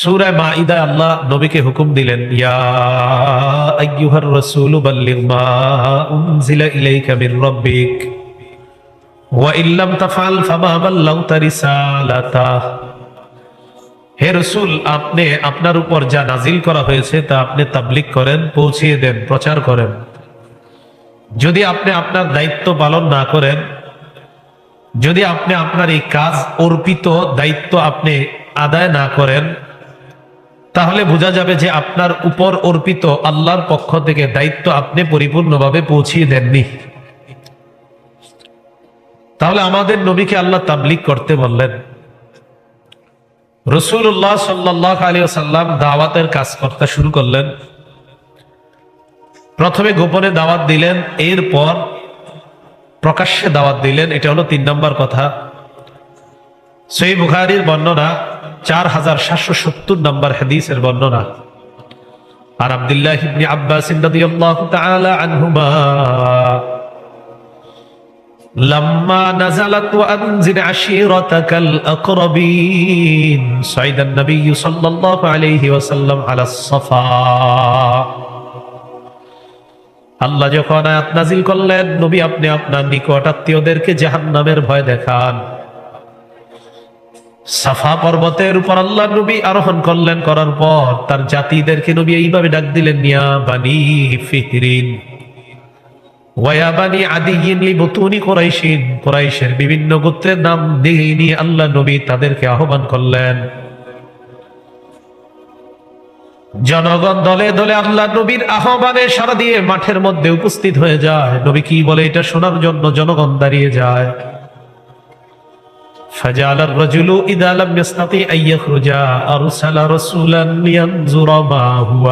সূরা মাঈদায় আল্লাহ নবীকে হুকুম দিলেন, ইয়া আইয়ুহার রাসূলু বাল্লিগ মা উনজিলা ইলাইকা মির রাব্বিক ওয়া ইল্লাম তাফআল ফামা বাল্লাগতা রিসালাতাহ। হে রাসূল, আপনি আপনার উপর যা নাজিল করা হয়েছে তা আপনি তাবলীগ করেন, পৌঁছিয়ে দেন, প্রচার করেন। যদি আপনি আপনার দায়িত্ব পালন না করেন, যদি আপনি আপনার এই কাজ অর্পিত দায়িত্ব আপনি আদায় না করেন, তাহলে বোঝা যাবে যে আপনার উপর অর্পিত আল্লাহর পক্ষ থেকে দায়িত্ব আপনি পরিপূর্ণভাবে পৌঁছিয়ে দেননি। তাহলে আমাদের নবীকে আল্লাহ তাবলীগ করতে বললেন। রাসূলুল্লাহ সাল্লাল্লাহু আলাইহি ওয়াসাল্লাম দাওয়াতের কাজ করতে শুরু করলেন। প্রথমে গোপনে দাওয়াত দিলেন, এরপর প্রকাশ্যে দাওয়াত দিলেন। এটা হলো ৩ নম্বর কথা। সহিহ বুখারীর বর্ণনা ৪৭৭০ নম্বর হাদিসের বর্ণনা। আর আব্দুল্লাহ ইবনে আব্বাস রাদিয়াল্লাহু তাআলা আনহুমা লাম্মা নাযালাত ওয়া আনজির আশীরাতাকাল আকরাবিন সাইদান নবী সাল্লাল্লাহু আলাইহি ওয়াসাল্লাম আলাস সাফা। আল্লাহ যখন আয়াত নাযিল করলেন, নবী আপনি আপনার নিকট আত্মীয়দেরকে জাহান্নামের ভয় দেখান। সাফা পর্বতের উপর আল্লাহ নবী আরোহণ করলেন, করার পর তার জাতিদেরকে নবী এইভাবে ডাক দিলেন, ইয়া বানি ফিহরিন ওয়া ইয়া বানি আদিয়িন লিবুতুনি কুরাইশিন। কুরাইশের বিভিন্ন গোত্রের নাম দিয়ে নিয়ে আল্লাহ নবী তাদেরকে আহ্বান করলেন। জনগণ দলে দলে আল্লাহ নবীর আহ্বানে সাড়া দিয়ে মাঠের মধ্যে উপস্থিত হয়ে যায়। নবী কি বলে এটা শোনার জন্য জনগণ দাঁড়িয়ে যায়। فجعل الرجل إذا لم يستطيع أن يخرج أرسل رسولا لينظر ما هو।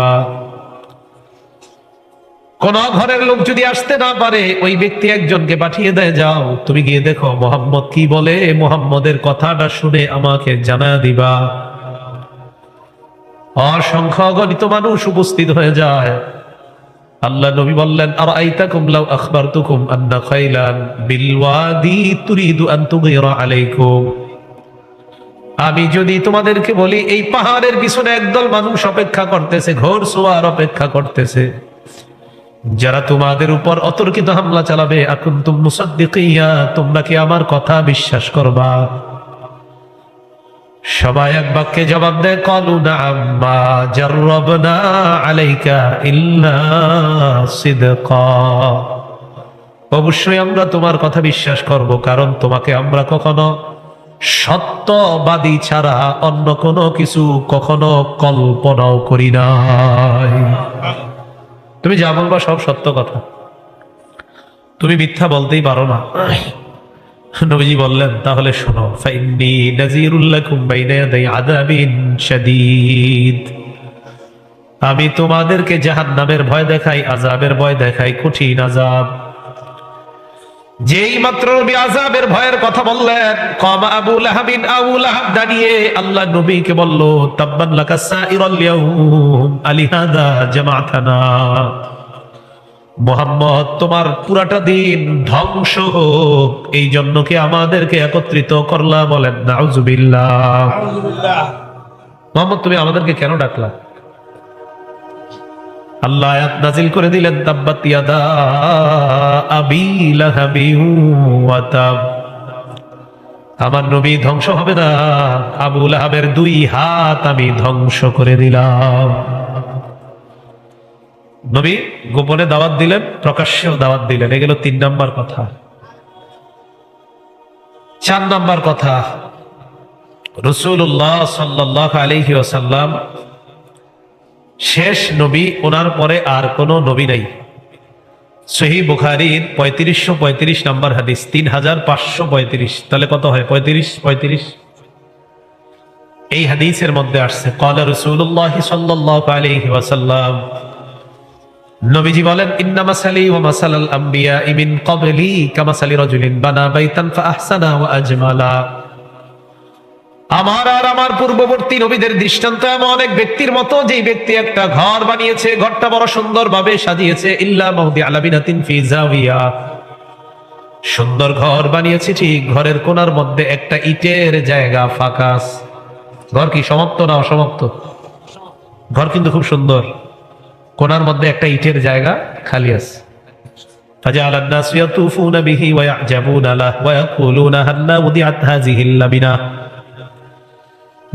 কোন ঘরের লোক যদি আসতে না পারে, ওই ব্যক্তি একজনকে পাঠিয়ে দেয়, যাও তুমি গিয়ে দেখো মুহাম্মদ কি বলে, মুহাম্মদের কথাটা শুনে আমাকে জানা দিবা। অসংখ্য অগণিত মানুষ উপস্থিত হয়ে যায়। আল্লাহ নবী বললেন, আরাইতাকুম লাউ আখবারতুকুম আন্না খাইলান বিল ওয়াদি তুরিদু আন তুগীরা আলাইকুম। আমি যদি তোমাদেরকে বলি এই পাহাড়ের পিছনে একদল মানুষ অপেক্ষা করতেছে, ঘোড়সওয়ার অপেক্ষা করতেছে, যারা তোমাদের উপর অতর্কিত হামলা চালাবে, আকুনতুম মুসাদ্দিকিয়া, তোমরা কি আমার কথা বিশ্বাস করবা? সবাই এক বাক্যে জবাব দেয়, ক্বালু না'আম মা জাররাবনা আলাইকা ইল্লা সিদকা। অবশ্যই আমরা তোমার কথা বিশ্বাস করব, কারণ তোমাকে আমরা কখনো সত্যবাদী ছাড়া অন্য কোনো কিছু কখনো কল্পনাও করি নাই। তুমি যা বলবা সব সত্য কথা, তুমি মিথ্যা বলতেই পারো না। নবীজি বললেন, তাহলে শোনো, ফাইন্নী নাযীরুল লাকুম বাইনা ইয়াদাই আযাবিন শাদীদ। আমি তোমাদেরকে জাহান্নামের ভয় দেখাই, আযাবের ভয় দেখাই, কঠিন আযাব। যেই মাত্র নবী আযাবের ভয়ের কথা বললেন, কামা আবু লাহাবিন, আবু লাহাব দাঁড়িয়ে আল্লাহ নবীকে বলল, তাব্বান লাকা সাইরাল ইয়াউম আলিহাদা জামাতানা। মুহাম্মদ, তোমার পুরাটা দিন ধ্বংস হোক, এই জন্য কি আমাদেরকে একত্রিত করলা? বলেন নাউজুবিল্লাহ। মুহাম্মদ, তুমি আমাদেরকে কেন ডাকলা? আল্লাহ আয়াত নাযিল করে দিলেন, তাব্বাত ইয়াদা আবি লাহাবি ওয়া তাব। আমার নবী ধ্বংস হবে না, আবু লাহাবের 2 হাত আমি ধ্বংস করে দিলাম। নবী গোপনে দাওয়াত দিলেন, প্রকাশ্যেও দাওয়াত দিলেন। এগুলো 3 নম্বর কথা। 4 নম্বর কথা, রাসূলুল্লাহ সাল্লাল্লাহু আলাইহি ওয়াসাল্লাম শেষ নবী, ওনার পরে আর কোনো নবী নাই। সহিহ বুখারীর 3535 নম্বর হাদিস, 3535। তাহলে কত হয়? 35। এই হাদিসের মধ্যে আসছে, ক্বালা রাসূলুল্লাহ সাল্লাল্লাহু আলাইহি ওয়াসাল্লাম, নবীজি বলেন, ইন্না মাসালি ওয়া মাসালাল আমবিয়া মিন ক্বাবলি কামাসালি রাজুলিন বানা বাইতান ফাআহসানা ওয়া আজমালা। আমার আর আমার পূর্ববর্তী নবীদের দৃষ্টান্ত এমন এক ব্যক্তির মতো, যেই ব্যক্তি একটা ঘর বানিয়েছে, ঘরটা বড় সুন্দরভাবে সাজিয়েছে, ইল্লা মাউদিআ লাবিনাতিন ফি যাওয়িয়া, সুন্দর ঘর বানিয়েছে, ঠিক ঘরের কোণার মধ্যে একটা ইটের জায়গা ফাঁকা। ঘর কি সমাপ্ত না অসমাপ্ত? ঘর কিন্তু খুব সুন্দর, কোনার মধ্যে একটা ইটের জায়গা খালি আছে। فجعل الناس يطوفون به ويعجبون له ويقولون هل وضعت هذه اللبنة।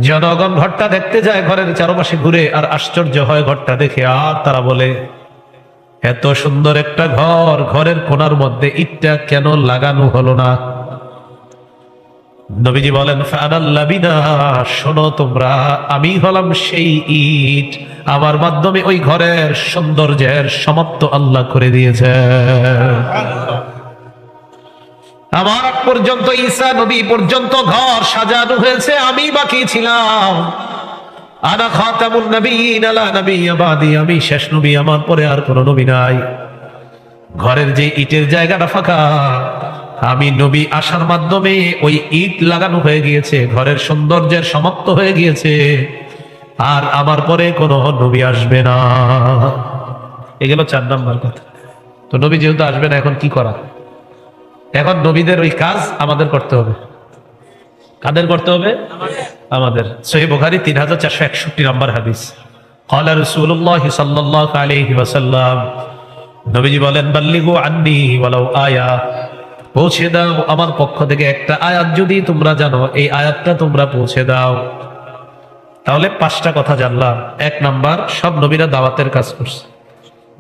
জনগণ ঘরটা দেখতে যায়, ঘরের চারপাশে ঘুরে আর আশ্চর্য হয় ঘরটা দেখে, আর তারা বলে এত সুন্দর একটা ঘর, ঘরের কোনার মধ্যে ইটটা কেন লাগানো হলো না? নবীজি বলেন ফানাল লাবিনা, শোনো তোমরা, আমি হলাম সেই ইট, আমার মাধ্যমে ওই ঘরের সৌন্দর্যের সমাপ্ত আল্লাহ করে দিয়েছে। আমার আগ পর্যন্ত ঈসা নবী পর্যন্ত ঘর সাজানো হয়েছে, আমি বাকি ছিলাম। আনা খাতামুন নবিয়্যিন লা নাবিয়্যা বাদি, আমি শেষ নবী, আমার পরে আর কোনো নবী নাই। ঘরের যে ইটের জায়গাটা ফাঁকা, আমি নবী আসার মাধ্যমে ওই ইট লাগানো হয়ে গিয়েছে, ঘরের সৌন্দর্যের সমাপ্ত হয়ে গিয়েছে, আর আমার পরে কোনো নবী আসবে না। এগুলো 4 নাম্বার কথা। তো নবী যেহেতু আসবে না, এখন কি করা? এখন নবীদের ওই কাজ আমাদের করতে হবে। কাদের করতে হবে? আমাদের। সহিহ বুখারী 3461 নম্বর হাদিস। ক্বালা রাসূলুল্লাহ সাল্লাল্লাহু আলাইহি ওয়াসাল্লাম, নবীজি বলেন বাল্লিগু আন্নী ওয়ালাউ আয়া, পৌঁছে দাও আমার পক্ষ থেকে একটা আয়াত, যদি তোমরা জানো এই আয়াতটা তোমরা পৌঁছে দাও। তাহলে 5টা কথা জানলাম। 1 নাম্বার, সব নবীরা দাওয়াতের কাজ করছে।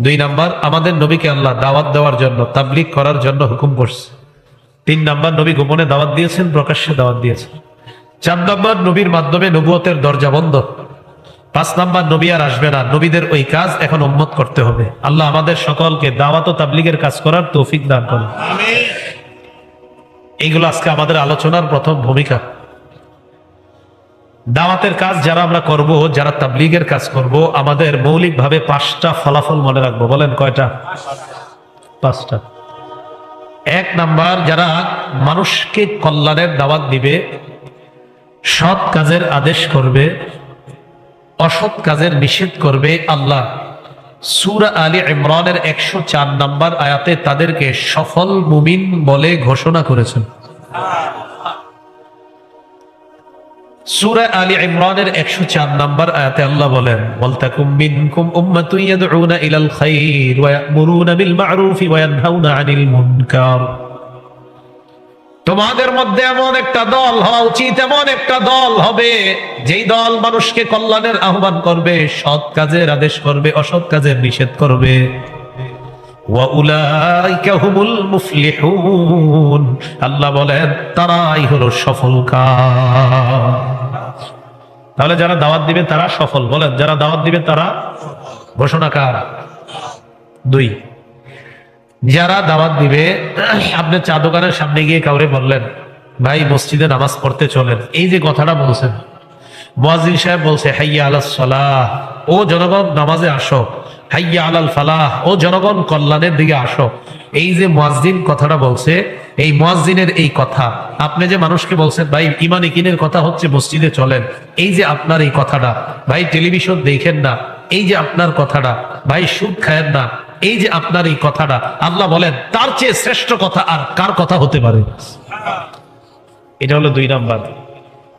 2 নাম্বার, আমাদের নবীকে আল্লাহ দাওয়াত দেওয়ার জন্য, তাবলীগ করার জন্য হুকুম করছে। 3 নাম্বার, নবী গোপনে দাওয়াত দিয়েছেন, প্রকাশ্যে দাওয়াত দিয়েছেন। 4 নাম্বার, নবীর মাধ্যমে নবুয়তের দরজা বন্ধ। 5 নাম্বার, নবী আর আসবে না, নবীদের ওই কাজ এখন উম্মত করতে হবে। আল্লাহ আমাদের সকলকে দাওয়াত ও তাবলীগের কাজ করার তৌফিক দান করুন। আমিন। এইগুলো আজকে আমাদের আলোচনার প্রথম ভূমিকা। দাওয়াতের কাজ যারা আমরা করব, যারা তাবলীগের কাজ করব, আমাদের মৌলিকভাবে 5টা ফলাফল মনে রাখবো। বলেন কয়টা? 5টা। 1 নাম্বার, যারা মানুষকে কল্যাণের দাওয়াত দিবে, সৎ কাজের আদেশ করবে, অসৎ কাজের নিষেধ করবে, আল্লাহ সূরা আলী ইমরানের 104 নাম্বার আয়াতে তাদেরকে সফল মুমিন বলে ঘোষণা করেছেন। সূরা আলী ইমরানের 104 নাম্বার আয়াতে আল্লাহ বলেন ওয়ালতাকুম মিনকুম উম্মাতুন ইয়াদউনা ইলাল খায়র ওয়া ইয়া'মুরুনা বিল মা'রুফি ওয়া ইয়ানহাউনা আনিল মুনকার। তোমাদের মধ্যে এমন একটা দল হওয়া উচিত, এমন একটা দল হবে যেই দল মানুষকে কল্যাণের আহ্বান করবে, সৎ কাজের আদেশ করবে, অসৎ কাজের নিষেধ করবে। ওয়া উলাইকা হুমুল মুফলিহুন, আল্লাহ বলেন তারাই হলো সফল কাজ। তাহলে যারা দাওয়াত দিবে তারা সফল। বলেন যারা দাওয়াত দিবে তারা ঘোষণাকার। 2, যারা দাওয়াত দিবে, আপনি চা দোকানের সামনে গিয়ে কাউরে বললেন ভাই মসজিদে নামাজ পড়তে চলেন, এই যে কথাটা বলছেন, মুয়াজ্জিন সাহেব বলছে হাইয়া আলাস সালাহ, ও জনগণ নামাজে আসো। হাইয়া আলাল ফালাহ, ও জনগণ কল্যাণের দিকে আসো। এই যে মুয়াজ্জিন কথাটা বলছে, এই মুয়াজ্জিনের এই কথা, আপনি যে মানুষকে বলছেন ভাই ঈমান ইয়াকিনের কথা হচ্ছে মসজিদে চলেন, এই যে আপনার এই কথাটা, ভাই টেলিভিশন দেখেন না, এই যে আপনার কথাটা, ভাই সুদ খায়েন না, এই যে আপনার এই কথাটা, আল্লাহ বলেন তার চেয়ে শ্রেষ্ঠ কথা আর কার কথা হতে পারে? এটা হলো 2 নাম্বার।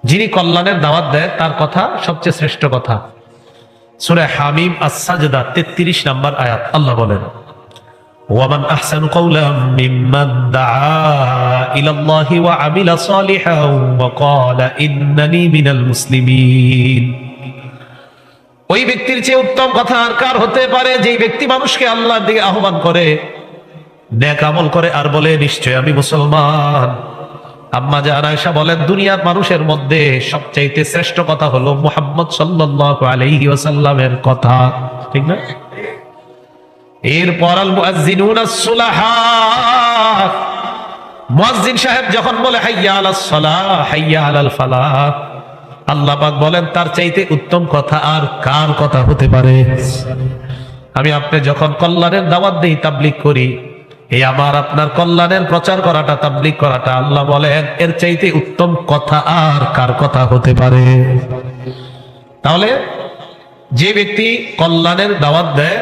যিনি কল্যাণের দাওয়াত দেয় তার কথা সবচেয়ে শ্রেষ্ঠ কথা। সূরা হামিম আস-সাজদা 33 নাম্বার আয়াত আল্লাহ বলেন ওয়ামান আহসানু কাওলাম মিম্মান দাআ ইলাল্লাহি ওয়া আমিলা সালিহান ওয়া ক্বালা ইন্নানি মিনাল মুসলিমিন। ওই ব্যক্তির চেয়ে উত্তম কথা আর কার হতে পারে যেই ব্যক্তি মানুষকে আল্লাহর দিকে আহ্বান করে, নেক আমল করে আর বলে নিশ্চয় আমি মুসলমান। আম্মা জান আয়েশা বলেন দুনিয়ার মানুষের মধ্যে সবচাইতে শ্রেষ্ঠ কথা হলো মুহাম্মদ সাল্লাল্লাহু আলাইহি ওয়াসাল্লামের কথা, ঠিক না? এরপর আল মুয়াজ্জিনুনা সুলাহা, মুয়াজ্জিন সাহেব যখন বলে হাইয়া আলাস সালাহ হাইয়া আলাল ফালাহ, আল্লাহ পাক বলেন তার চাইতে উত্তম কথা আর কার কথা হতে পারে? আমি আপনি যখন কল্যাণের দাওয়াত দেই, তাবলীগ করি, এই আমার আপনার কল্যাণের প্রচার করাটা, তাবলীগ করাটা, আল্লাহ বলেন এর চাইতে উত্তম কথা আর কার কথা হতে পারে? তাহলে যে ব্যক্তি কল্যাণের দাওয়াত দেয়,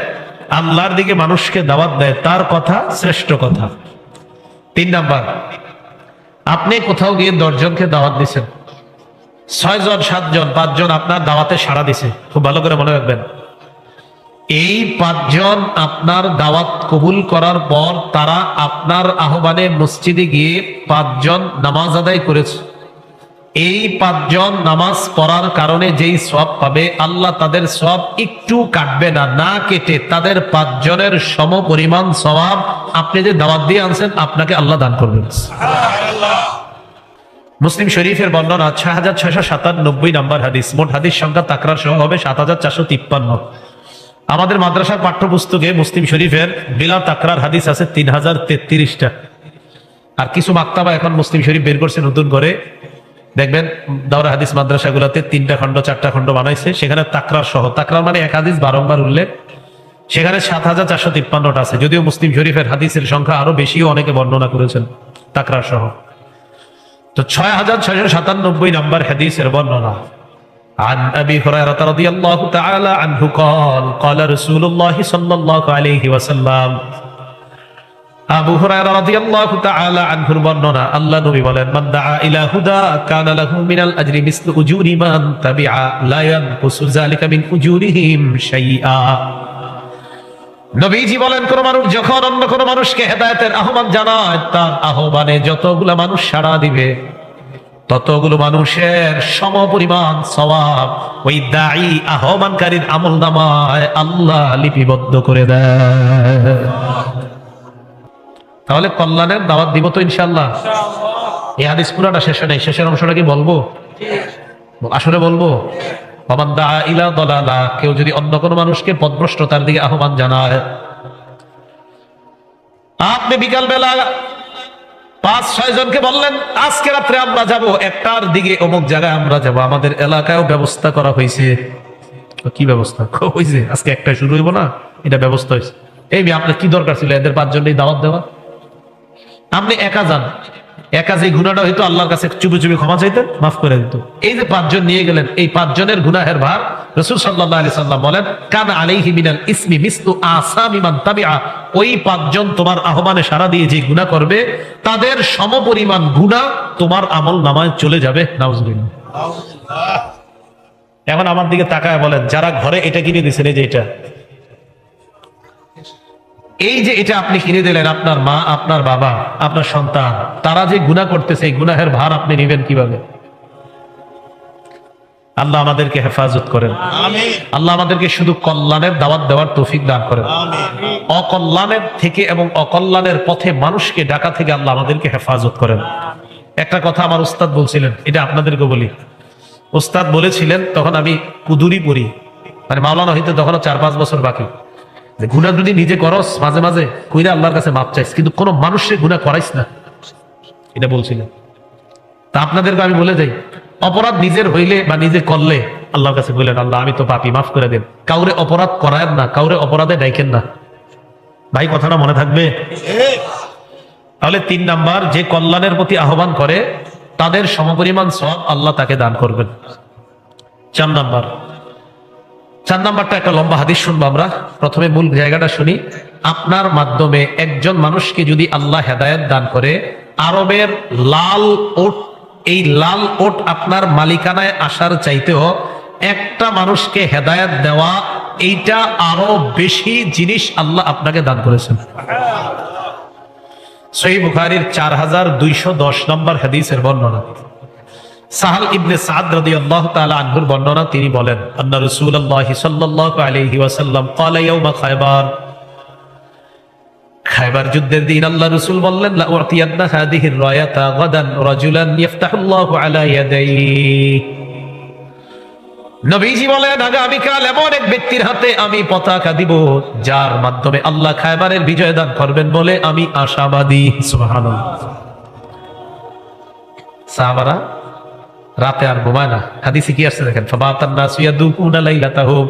আল্লাহর দিকে মানুষকে দাওয়াত দেয়, তার কথা শ্রেষ্ঠ কথা। 3 নাম্বার, আপনি কোথাও গিয়ে 10 জনকে দাওয়াত দিচ্ছেন, 6 জন 7 জন 5 জন আপনার দাওয়াতে সাড়া দিছে, খুব ভালো করে মনে রাখবেন। এই 5 জন আপনার দাওয়াত কবুল করার পর তারা আপনার আহ্বানে মসজিদে গিয়ে 5 জন নামাজ আদায় করেছে। এই 5 জন নামাজ পড়ার কারণে যেই সওয়াব পাবে, আল্লাহ তাদের সওয়াব একটু কাটবে না, না কেটে তাদের 5 জনের সম পরিমাণ সওয়াব আপনি যে দাওয়াত দিয়ে আনছেন আপনাকে আল্লাহ দান করবেন। মুসলিম শরীফের বর্ণনা 6697 নম্বর হাদিস। মোট হাদিস সংখ্যা তাকরার সহ হবে 7453। আমাদের মাদ্রাসার পাঠ্যপুস্তকে মুসলিম শরীফের বিলা তাকরার হাদিস আছে 3033টা। আর কিছু মাক্তাবা এখন মুসলিম শরীফ বের করছে নতুন করে, দেখবেন দাওরা হাদিস মাদ্রাসাগুলোতে 3টা খণ্ড 4টা খণ্ড বানাইছে, সেখানে তাকরার সহ, তাকরার মানে এক হাদিস বারংবার উল্লেখ, সেখানে 7453টা আছে। যদিও মুসলিম শরীফের হাদিসের সংখ্যা আরো বেশিও অনেকে বর্ণনা করেছেন তাকরার সহ। তো 6697 নম্বর হাদিসের বর্ণনা। عن أبي هريرة رضي الله تعالى عنه قال قال رسول الله صلى الله عليه وسلم আবু হুরায়রা রাদিয়াল্লাহু তাআলা আনহুর বর্ণনা, আল্লাহ নবী বলেন, মান দাআ ইলা হুদা কানা লাহু মিনাল আজরি মিসলু উজুরি মান তাবিআ লা ইয়ানকুসু যালিকা মিন উজুরিহিম শাইআ। নবীজি বলেন, কোন মানুষ যখন অন্য কোন মানুষকে হেদায়েতের আহ্বান জানায়, তার আহ্বানে যতগুলো মানুষ সাড়া দিবে ততগুলো মানুষের সমপরিমাণ সওয়াব ওই দাঈ আহ্বানকারীর আমলনামায় আল্লাহ লিপিবদ্ধ করে দেয়। তাহলে কল্যাণের দাওয়াত দিব তো ইনশাআল্লাহ। এই হাদিস পুরাটা শেষে নেই, শেষের অংশটা কি বলবো? আসলে বলবো। ওমান দাআ ইলা দালালা, কেউ যদি অন্য কোনো মানুষকে পথভ্রষ্টতার দিকে আহ্বান জানায়, আপনি বিকাল বেলা 5-6 জনকে বললেন আজকে রাত্রে আমরা যাব 1টার দিকে অমুক জায়গায় আমরা যাব, আমাদের এলাকায়ও ব্যবস্থা করা হয়েছে। কি ব্যবস্থা হয়েছে? আজকে 1টায় শুরু হইব না, এটা ব্যবস্থা হয়েছে। এই আপনার কি দরকার ছিল এদের 5 জনের দাওয়াত দেওয়া? আপনি একা যান, একা যে গুনাহটা হইতো আল্লাহর কাছে চুপি চুপি ক্ষমা চাইতেন, মাফ করে দিত। এই যে 5 জন নিয়ে গেলেন, এই 5 জনের গুনাহের ভার রাসূল সাল্লাল্লাহু আলাইহি সাল্লাম বলেন, কানা আলাইহি মিনাল ইসমি মিসলু আসামি মান তাবিআ। ওই 5 জন তোমার আহ্বানে সাড়া দিয়ে যে গুনাহ করবে, তাদের সমপরিমাণ গুনাহ তোমার আমল নামায় চলে যাবে। নাউজুবিল্লাহ। এখন আমার দিকে তাকায় বলেন, যারা ঘরে এটা কিনে দিয়েছেন, এই যে এটা, এই যে এটা আপনি কিনে দিলেন, আপনার মা, আপনার বাবা, আপনার সন্তান, তারা যে গুনাহ করতেছে, এই গুনাহের ভার আপনি নেবেন কিভাবে? আল্লাহ আমাদেরকে হেফাজত করেন, আল্লাহ আমাদেরকে শুধু কল্যাণের দাওয়াত দেওয়ার তৌফিক দান করেন। অকল্যাণের থেকে এবং অকল্যাণের পথে মানুষকে ডাকা থেকে আল্লাহ আমাদেরকে হেফাজত করেন। একটা কথা আমার উস্তাদ বলছিলেন, এটা আপনাদেরকে বলি। উস্তাদ বলেছিলেন, তখন আমি কুদুরি পড়ি, মানে মাওলানা হইতে তখন 4-5 বছর বাকি, যে গুনাহ যদি নিজে করস মাঝে মাঝে কইরা আল্লাহর কাছে মাপ চাইস, কিন্তু কোনো মানুষের গুনাহ করাইস না, এটা বলছিলেন। তা আপনাদেরকে আমি বলে যাই, অপরাধ নিজের হইলে বা নিজে করলে আল্লাহর কাছে বললেন, আল্লাহ আমি তো পাপী, মাফ করে দেন। কাউরে অপরাধ করায়েন না, কাউরে অপরাধে ডাইকেন না। ভাই কথাটা মনে থাকবে? তাহলে 3 নাম্বার, যে কল্যাণের প্রতি আহ্বান করে তাদের সমপরিমাণ সওয়াব আল্লাহ তাকে দান করবেন। 4 নাম্বারটা একটা লম্বা হাদিস শুনবো আমরা। প্রথমে মূল জায়গাটা শুনি। আপনার মাধ্যমে একজন মানুষকে যদি আল্লাহ হেদায়েত দান করে, আরবের লাল ওট, এই লাল ওট আপনার মালিকানায় আসার চাইতেও একটা মানুষকে হেদায়েত দেওয়া, এইটা আরো বেশি জিনিস আল্লাহ আপনাকে দান করেছেন। সহিহ বুখারীর 4210 নম্বর হাদিসের বর্ণনা। সাহাল ইবনে সাদ রাদিয়াল্লাহু তাআলা আনহুর বর্ণনা, তিনি বলেন, আন্না রাসূলুল্লাহ সাল্লাল্লাহু আলাইহি ওয়াসাল্লাম ক্বালা ইয়াউমা খায়বার, খায়বার যুদ্ধের দিন আল্লাহ রাসূল বললেন, লা উতিয়ান্না হাদিহির রায়াতা গাদান রাজুলান ইফতাহুল্লাহু আলা ইয়াদাইহি। নবীজি বলেন, আগামীকাল এমন এক ব্যক্তির হাতে আমি পতাকা দিব, যার মাধ্যমে আল্লাহ খায়বারের বিজয় দান করবেন বলে আমি আশাবাদী। সুবহানাল্লাহ। সাহাবারা রাতে আর ঘুমায় না। হাদিসে কি আসছে দেখেন, ফাবাতান নাসু ইয়াদুকুনা লাইলাতাহুম,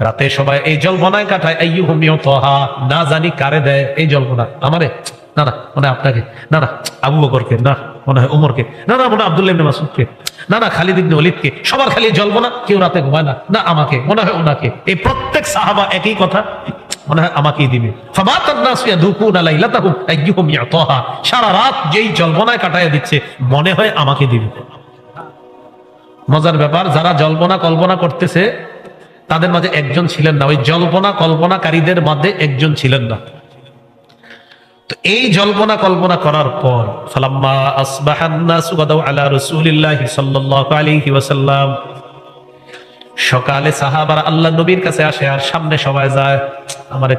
রাতে সবাই এই জল্পনায় কাটায়, আইয়ুহুম ইউতাহা, না জানি কারে দেয় এই জল্পনা। আমারে না, না মনে হয় আপনাকে, না না আবু বকরকে, না মনে হয় উমরকে, না না মনে হয় আব্দুল্লাহ ইবনে মাসউদকে, না না খালিদ ইবনে ওলীদকে। সবার খালি জল্পনা, কেউ রাতে ঘুমায় না, না আমাকে মনে হয় ওনাকে। এই প্রত্যেক সাহাবা একই কথা, মনে হয় আমাকেই দিবে। ফাবাতান নাসু ইয়াদুকুনা লাইলাতাহুম আইয়ুহুম ইউতাহা, সারা রাত যেই জল্পনায় কাটায় দিচ্ছে, মনে হয় আমাকে দিবে। মজার ব্যাপার, যারা জল্পনা কল্পনা করতেছে তাদের মাঝে একজন ছিলেন না, ওই জল্পনা কল্পনাকারীদের মধ্যে একজন ছিলেন না। তো এই জল্পনা কল্পনা করার পর ফালাম্মা আসবাহান নাসু গাদাউ আলা রাসূলিল্লাহি সাল্লাল্লাহু আলাইহি ওয়াসাল্লাম, সকালে সাহাবারা আল্লাহ নবীর কাছে আসে আর সামনে সবাই যায়। আমারে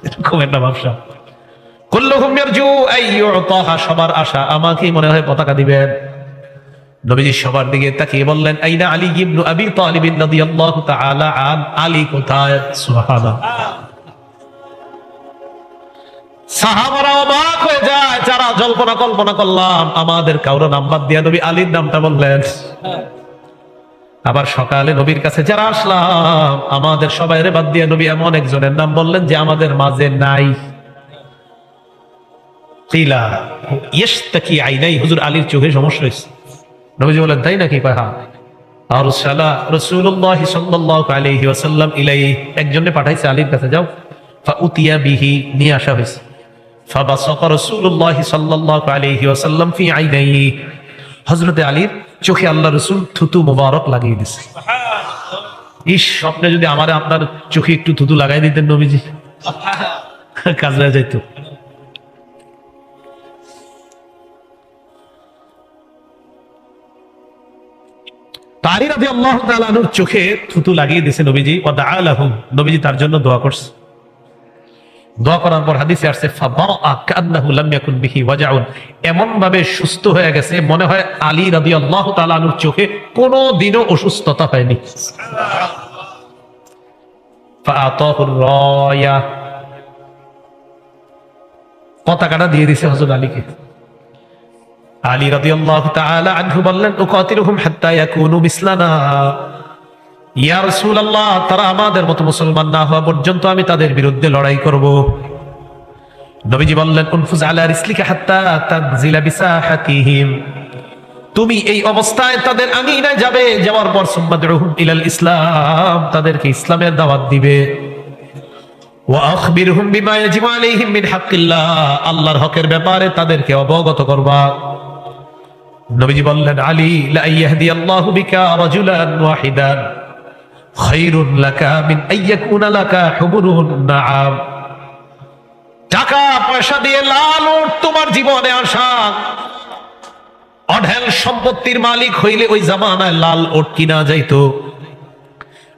এরকম একটা ব্যবসা, কুল্লুহুম ইয়ারজু আইয়ুতাহা, সবার আশা আমাকেই মনে হয় পতাকা দিবেন। নবীজি সবার দিকে তাকিয়ে বললেন, আইনা আলী ইবনে আবি তালিব রাদিয়াল্লাহু তাআলা আন, আলী কোথায়? সুবহানাল্লাহ। সাহাবারা অবাক হয়ে যায়, যারা জল্পনা কল্পনা করলাম আমাদের কারো নাম্বার দিয়ে নবী আলীর নামটা বললেন। আবার সকালে নবীর কাছে যারা আসলাম আমাদের সবাই বাদ দিয়ে নবী এমন একজনের নাম বললেন যে আমাদের মাঝে নাই। কিলা ইশতাকি আইনাই, হুজুর আলীর চোখে সমস্যা হয়েছে। নবীজি বলেন, তাই নাকি? কয় হ্যাঁ। আর রাসূলুল্লাহ সাল্লাল্লাহু আলাইহি ওয়াসাল্লাম ইলাইহি, একজনে পাঠাইছে আলীর কাছে, যাও। ফাউতিয়া বিহি, নিয়ে আসা হয়েছে। ফাবাসাকা রাসূলুল্লাহ সাল্লাল্লাহু আলাইহি ওয়াসাল্লাম ফি আইনাইহি, হযরত আলীর চোখে আল্লাহ রাসূল থুতু মোবারক লাগিয়ে দিয়েছে। ইস, স্বপ্নে যদি আমারে আপনার চোখে একটু থুতু লাগাই দিতেন নবীজি, কাজ হয়ে যেত। আলী রাদিয়াল্লাহু তাআলা আনহুর চোখে থুতু লাগিয়ে দিয়েছে নবীজি। ওয়া দাআ লাহু, নবীজি তার জন্য দোয়া করছে। দোয়া করার পর হাদিসে আসছে ফাবারাআ কান্নাহু লাম ইয়াকুন বিহি ওয়াজাউন, এমন ভাবে সুস্থ হয়ে গেছে মনে হয় আলী রাদিয়াল্লাহু তাআলা আনহুর চোখে কোনোদিনও অসুস্থতা হয়নি। ফাআতাহুর রায়া, পতাকাটা দিয়ে দিয়েছে হযরত আলীকে। আলী রাদিয়াল্লাহু তাআলা আনহু বললেন, উকাতিলুহুম হাত্তা ইয়াকুনু মিসলানা, ইয়া রাসূলুল্লাহ, তারা আমাদের মতো মুসলমান না হওয়া পর্যন্ত আমি তাদের বিরুদ্ধে লড়াই করব। নবীজি বললেন, উনফুজ আলা রিসলিকা হাত্তা তানজিলা বিসাহাতিহিম, তুমি এই অবস্থায় তাদের আঙিনায় যাবে, যাওয়ার পর সুম্মাদউহুম ইলাল ইসলাম, তাদেরকে ইসলামের দাওয়াত দিবে। ওয়া আখবিরহুম বিমা ইয়াজিবু আলাইহিম মিন হাক্কিল্লাহ, আল্লাহর হকের ব্যাপারে তাদেরকে অবগত করবা। নবীজি বললেন, আলী লা ইয়াহদিয়াল্লাহু বিকা রাজুলান ওয়াহিদান খায়রুন লাকা মিন আইয়াকুনা লাকা হুবুরুন নাআম, টাকা পয়সা দিয়ে লাল উট তোমার জীবনে আসা, অঢেল সম্পত্তির মালিক হইলে ওই জামানায় লাল উট কিনা যাইতো।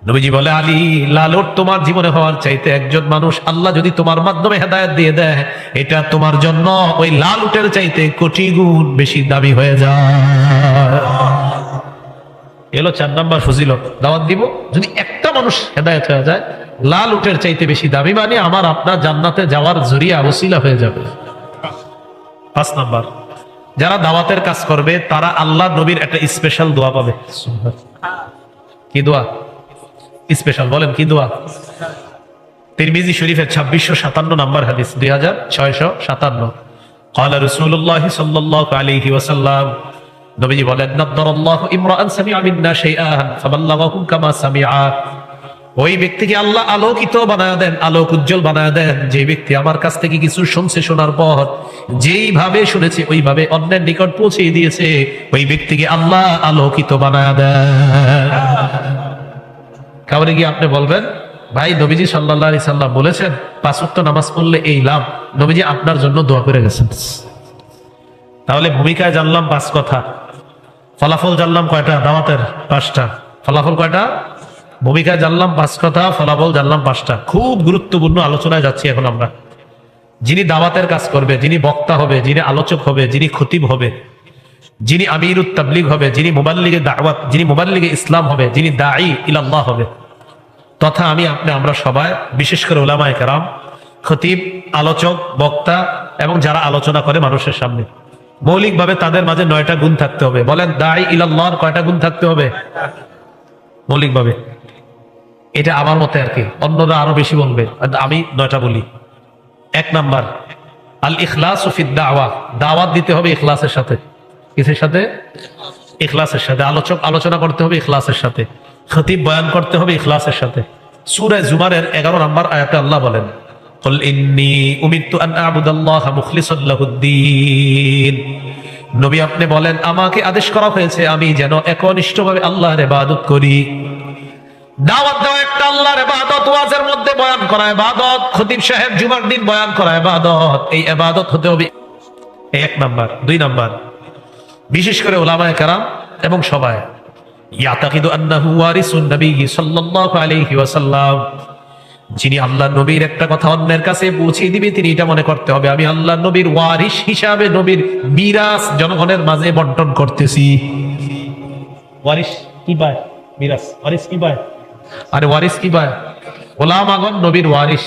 নবীজি বলে, আলী, লাল উট তোমার জীবনে হওয়ার চাইতে একজন মানুষ আল্লাহ যদি তোমার মাধ্যমে হেদায়েত দিয়ে দেয়, এটা তোমার জন্য ওই লাল উটের চাইতে কোটি গুণ বেশি দামি হয়ে যায়। এলো 4 নাম্বার ফজিলত, দাওয়াত দিব যদি একটা মানুষ হেদায়েত হয়ে যায়, লাল উটের চাইতে বেশি দামি, মানে আমার আপনার জান্নাতে যাওয়ার জরিয়া ওসিলা হয়ে যাবে। 5 নাম্বার, যারা দাওয়াতের কাজ করবে তারা আল্লাহ নবীর একটা স্পেশাল দোয়া পাবে। কি দোয়া স্পেশাল? বলেন কি দোয়া? তিরমিজি শরীফের 2657 নাম্বার হাদিস, 2657। قال رسول الله صلى الله عليه وسلم, নবীজি বলেন, নাদ্দারাল্লাহু ইমরাআন সামিআ মিন্না শাইআন ফাবাল্লাগাহু কামা সামিআ, ওই ব্যক্তিকে আল্লাহ আলোকিত বানায় দেন, আলোক উজ্জ্বল বানায় দেন, যে ব্যক্তি আমার কাছ থেকে কিছু শুনছে, শোনার পর যেইভাবে শুনেছে ওইভাবে অন্যের নিকট পৌঁছে দিয়েছে, ওই ব্যক্তিকে আল্লাহ আলোকিত বানায় দেন। কাউরে গিয়ে আপনি বলবেন, ভাই নবীজি সাল্লাল্লাহু আলাইহি সাল্লাম বলেছেন 5 ওয়াক্ত নামাজ পড়লে এই লাভ, নবীজি আপনার জন্য দোয়া করে গেছেন। তাহলে ভূমিকায় জানলাম 5 কথা, ফলাফল জানলাম কয়টা? দাওয়াতের 5টা। ফলাফল কয়টা? ভূমিকায় জানলাম 5 কথা, ফলাফল জানলাম 5টা। খুব গুরুত্বপূর্ণ আলোচনায় যাচ্ছি এখন আমরা। যিনি দাওয়াতের কাজ করবে, যিনি বক্তা হবে, যিনি আলোচক হবে, যিনি খতিব হবে, যিনি আমিরুত তাবলীগ হবে, যিনি মুবাল্লিগে দাওয়াত, যিনি মুবাল্লিগে ইসলাম হবে, যিনি দাঈ ইলাল্লাহ হবে, তথা আমি আপনি আমরা সবাই, বিশেষ করে উলামায়ে কেরাম, খতিব, আলোচক, বক্তা এবং যারা আলোচনা করে মানুষের সামনে, মৌলিকভাবে তাদের মাঝে 9টা গুণ থাকতে হবে। বলেন, দাঈ ইলাল্লাহর কয়টা গুণ থাকতে হবে মৌলিকভাবে? এটা আমার মতে আর কি, অন্যরা আরো বেশি বলবে, আমি 9টা বলি। 1 নাম্বার, আল ইখলাসু ফিদ দাওয়া, দাওয়াত দিতে হবে ইখলাসের সাথে। কিসের সাথে? ইখলাসের সাথে। আলোচক আলোচনা করতে হবে ইখলাসের সাথে, খতিব বয়ান করতে হবে ইখলাসের সাথে। সূরা জুমারের 11 নম্বর আয়াতে আল্লাহ বলেন, কুল ইন্নী উমিরতু আন আ'বুদাল্লাহা মুখলিসান লাহুদ-দীন, নবী আপনি বলেন আমাকে আদেশ করা হয়েছে আমি যেন একনিষ্ঠভাবে আল্লাহর ইবাদত করি। দাওয়াত দেওয়া একটা আল্লাহর ইবাদত, ওয়াজের মধ্যে বয়ান করা ইবাদত, খতিব সাহেব জুমার দিন বয়ান করা ইবাদত। এই ইবাদত হতে হবে এক নাম্বার। দুই নাম্বার, বিশেষ করে উলামায়ে কেরাম এবং সবাই ইয়াতাকিদু আন্নাহু ওয়ারিসুন নবী সাল্লাল্লাহু আলাইহি ওয়াসাল্লাম, যিনি আল্লাহর নবীর একটা কথা অন্যের কাছে পৌঁছে দিবে তিনি এটা মনে করতে হবে আমি আল্লাহর নবীর ওয়ারিস হিসাবে নবীর মিরাস জনগণের মাঝে বন্টন করতেছি। ওয়ারিস কি পায়? মিরাস। ওয়ারিস কি পায়? আরে ওয়ারিস কি পায়? ওলামাগণ নবীর ওয়ারিস,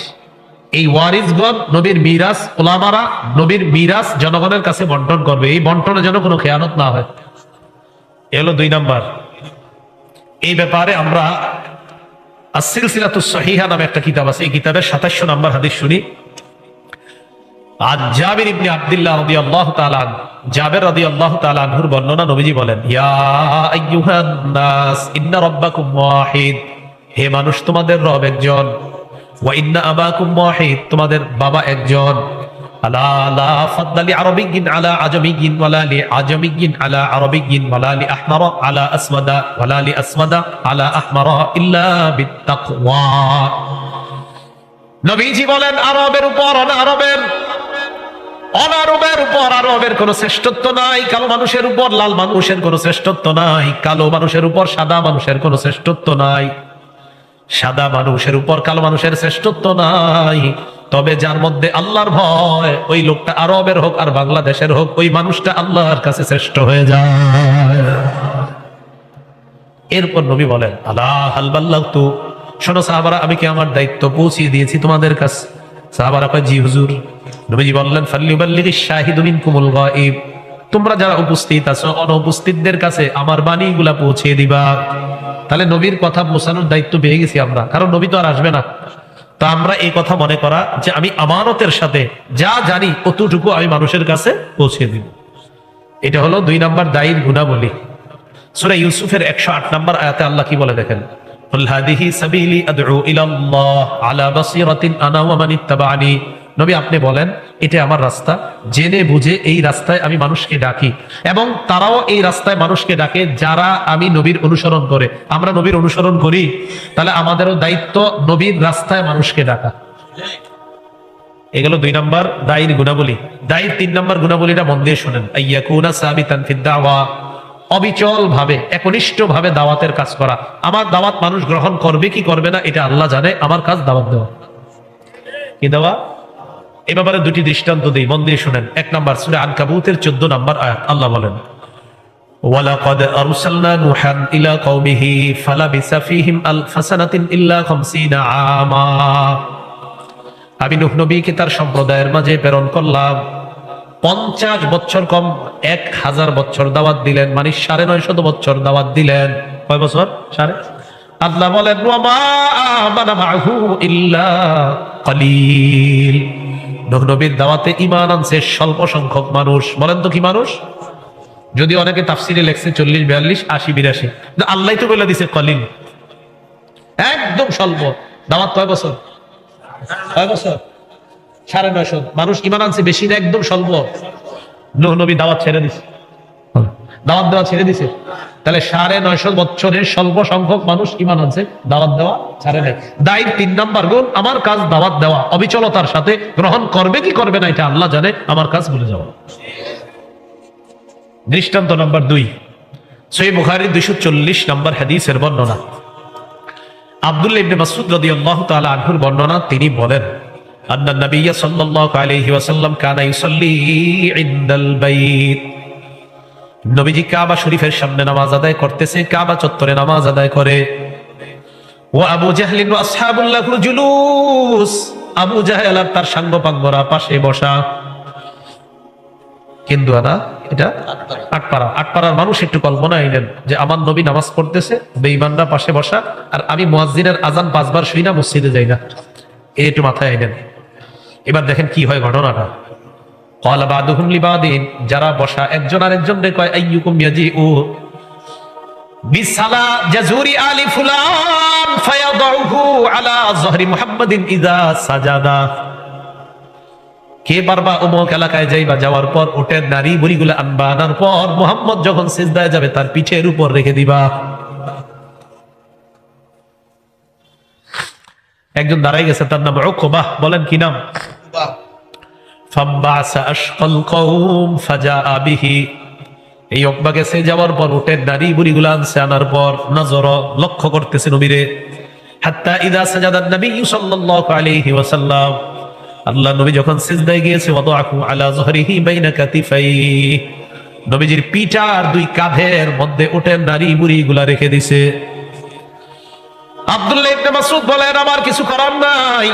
এই ওয়ারিসগণ নবীর মিরাস, ওলামারা নবীর মিরাস জনগণের কাছে বন্টন করবে। এই বন্টনে যেন কোনো খেয়ানত না হয়। এলো দুই নাম্বার। এই ব্যাপারে আমরা as-silsilatus sahiha নামে একটা কিতাব আছে, এই কিতাবের 27 নম্বর হাদিস শুনি। আর জাবির ইবনে আব্দুল্লাহ রাদিয়াল্লাহু তাআলা, জাবির রাদিয়াল্লাহু তাআলা আনহুর বর্ণনা, নবীজি বলেন ইয়া আইয়ুহান নাস ইন্না রাব্বাকুম ওয়াহিদ, হে মানুষ তোমাদের রব একজন, ওয়া ইন্না আবাকুম ওয়াহিদ, তোমাদের বাবা একজন। আলা লা ফাদলা লি আরাবিয়্যিন আলা আজামিয়্যিন ওয়ালা লি আজামিয়্যিন আলা আরাবিয়্যিন ওয়ালা লি আহমারা আলা আসওয়াদা ওয়ালা লি আসওয়াদা আলা আহমারা ইল্লা বিত্তাকওয়া। নবীজি বলেন আরবের উপর অনারবের, অনারবের উপর আরবের কোনো শ্রেষ্ঠত্ব নাই, কালো মানুষের উপর লাল মানুষের কোনো শ্রেষ্ঠত্ব নাই, কালো মানুষের উপর সাদা মানুষের কোনো শ্রেষ্ঠত্ব নাই, সাদা মানুষের উপর কালো মানুষের শ্রেষ্ঠত্ব নাই। তবে যার মধ্যে আল্লাহর ভয়, ওই লোকটা আরবের হোক আর বাংলাদেশের হোক, ওই মানুষটা আল্লাহর কাছে শ্রেষ্ঠ হয়ে যায়। এরপর নবী বলেন আলা হাল বাল্লাগতু, শোনো সাহাবারা আমি কি আমার দায়িত্ব পৌঁছিয়ে দিয়েছি তোমাদের কাছে? সাহাবারা কয় জি হুজুর। নবীজি বললেন ফাল্লিউবাল্লিগিশ শাহিদু মিনকুমুল গায়ব, তোমরা যারা উপস্থিত আছো অনুপস্থিতদের কাছে আমার বাণীগুলা পৌঁছে দিবা। তাহলে নবীর কথা পৌঁছানোর দায়িত্ব পেয়ে গেছি আমরা, কারণ নবী তো আর আসবে না। তা আমরা এই কথা মনে করা যে আমি আমানতের সাথে যা জানি অতটুকু আমি মানুষের কাছে পৌঁছে দিব। এটা হলো দুই নাম্বার দায়ীর গুণাবলী। সূরা ইউসুফের 108 নম্বর আয়াতে আল্লাহ কি বলে দেখেন, কুল হাদিহি সাবিলি আদউ ইলাল্লাহ আলা বাসীরাতিন আনা ওয়া মান ইত্তাবা'নি, নবী আপনি বলেন এটা আমার রাস্তা, জেনে বুঝে এই রাস্তায় আমি মানুষকে ডাকি এবং তারাও এই রাস্তায় মানুষকে ডাকে যারা আমি নবীর অনুসরণ করে। আমরা নবীর অনুসরণ করি, তাহলে আমাদেরও দায়িত্ব নবীর রাস্তায় মানুষকে ডাকা। এগুলো দুই নাম্বার দায়ীর গুণাবলী। দায়ীর তিন নাম্বার গুণাবলীটা মন দিয়ে শুনেন, আইয়াকুনা সাবিতান ফিদ দাওয়া, অবিচল ভাবে একনিষ্ঠ ভাবে দাওয়াতের কাজ করা। আমার দাওয়াত মানুষ গ্রহণ করবে কি করবে না এটা আল্লাহ জানে, আমার কাজ দাওয়াত দেওয়া। কি দেওয়া? এ ব্যাপারে দুটি দৃষ্টান্ত দিই, মন দিয়ে শুনেন। এক নাম্বার সূরা আনকাবুতের 14 নম্বর আয়াত, আল্লাহ বলেন ওয়ালাকাদ আরসালনা নূহান ইলা কওমিহি ফালাবিসা ফীহিম আলফা সানাতিন ইল্লা 50 আমা, আমি নূহ নবীকে তার সম্প্রদায়ের মাঝে প্রেরণ করলাম, 50 বছর কম 1000 বছর দাওয়াত দিলেন, মানে 950 বছর দাওয়াত দিলেন। কয় বছর? আল্লাহ বলেন ওয়া মা আমানা মাহু ইল্লা কলিল, নূহ নবীর দাওয়াতে ঈমান আনছে স্বল্প সংখ্যক মানুষ। বলেন তো কি মানুষ? যদি অনেকে তাফসিরে লেখছে 40, 42, 80, 82, আল্লাহ তো বলে দিছে কলিল, একদম স্বল্প। দাওয়াত কয় বছর? 950 মানুষ ঈমান আনছে, বেশি না, একদম স্বল্প। নূহ নবী দাওয়াত ছেড়ে দিছে, দাওয়াত দেওয়া ছেড়ে দিছে। তাহলে 950 বছরের স্বল্প সংখ্যক মানুষ ঈমান আনছে, দাওয়াত দেওয়া ছাড়ে নাই। দায়ীর 3 নাম্বার গুণ, আমার কাজ দাওয়াত দেওয়া, অবিচলতার সাথে। গ্রহণ করবে কি করবে না এটা আল্লাহ জানে, আমার কাজ ভুলে যাওয়া। দৃষ্টান্ত নাম্বার 2, সহিহ বুখারীর 240 নম্বর হাদিসের বর্ণনা। আব্দুল্লাহ ইবনে মাসউদ রাদিয়াল্লাহু তাআলা আনহুর বর্ণনা, তিনি বলেন আন্না নবিয়্য সাল্লাল্লাহু আলাইহি ওয়াসাল্লাম কানা ইউসাল্লি ইনদাল বাইত, নবীজি কাবা শরীফের সামনে নামাজ আদায় করতেছে, কাবা চত্বরে নামাজ আদায় করে। ওয়া আবু জাহলিন ওয়া আসহাবুল লাহু জুলুস, আবু জাহেল আর তার সাঙ্গপাঙ্গরা পাশে বসা। কিন্তু এটা আটপাড়ার মানুষ একটু কল্পনা আইলেন যে আমার নবী নামাজ পড়তেছে, বেঈমানরা পাশে বসা, আর আমি মুয়াজ্জিনের আজান 5 বার শুই না, মসজিদে যাই না। একটু মাথায় আইলেন। এবার দেখেন কি হয় ঘটনাটা। ক্বালা বাদুহুম লিবাদিন, যারা বসা একজন আরেকজনকে কয় আইয়ুকুম ইয়াজিউ বিসালা জাজুরি আলি ফুলান ফায়াদউহু আলা যহরি মুহাম্মাদিন ইযা সাজাদা, কে পারবা অমুক এলাকায় যাইবা, যাওয়ার পর ওটের নারী বুড়িগুলো আনবা, আনার পর মোহাম্মদ যখন সিজদায় যাবে তার পিঠের উপর রেখে দিবা। একজন দাঁড়াই গেছে, তার নাম উকবা, বলেন কি নাম? ফাব্বাসা আশকাল কওম ফাজাআ বিহি। এই উকবা গেছে, যাওয়ার পর ওটের নারী বুড়িগুলো আনছে, আনার পর নজর লক্ষ্য করতেছে নবীরে। হাত্তা ইযা সাজাদা নবী সাল্লাল্লাহু আলাইহি ওয়াসাল্লাম, আল্লাহ নবী যখন সিজদায় গিয়েছে, ওয়াদাআহু আলা যহরিহি বাইনা কাতিফাইহি, নবীজির পিঠার দুই কাঁধের মধ্যে ওটের নারী বুড়িগুলা রেখে দিছে। আব্দুল্লাহ ইবনে মাসউদ বলেন, আমার কিছু করার নাই,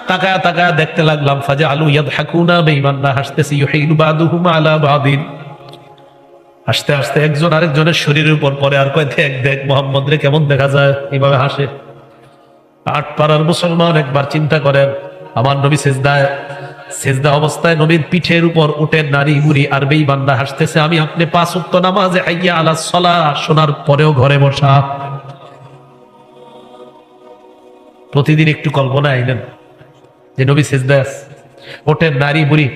তাকায়া তাকায়া দেখতে লাগলাম। ফাজাআলু ইয়াদহাকুনা, বেঈমানরা হাসতেছে, ইউহিলু বাদুহুম আলা বাদিন, হাসতে হাসতে একজন আরেকজনের শরীরের উপর পরে, আর কয় দেখ দেখ মোহাম্মদ রে কেমন দেখা যায়, এইভাবে হাসে। আট পাড়ার মুসলমান একবার চিন্তা করেন, আমার নবী সিজদায়, সিজদা অবস্থায় নবীর পিঠের উপর উটের নারী বুড়ি আর বেঈমানরা হাসতেছে, আমি আপনি 5 ওয়াক্ত নামাজে হাইয়া আলাস সালাহ শোনার পরেও ঘরে বসা। প্রতিদিন একটু কল্পনা আইলেন যে নবী সিজদায় আছে, উটের নারী বুড়ি,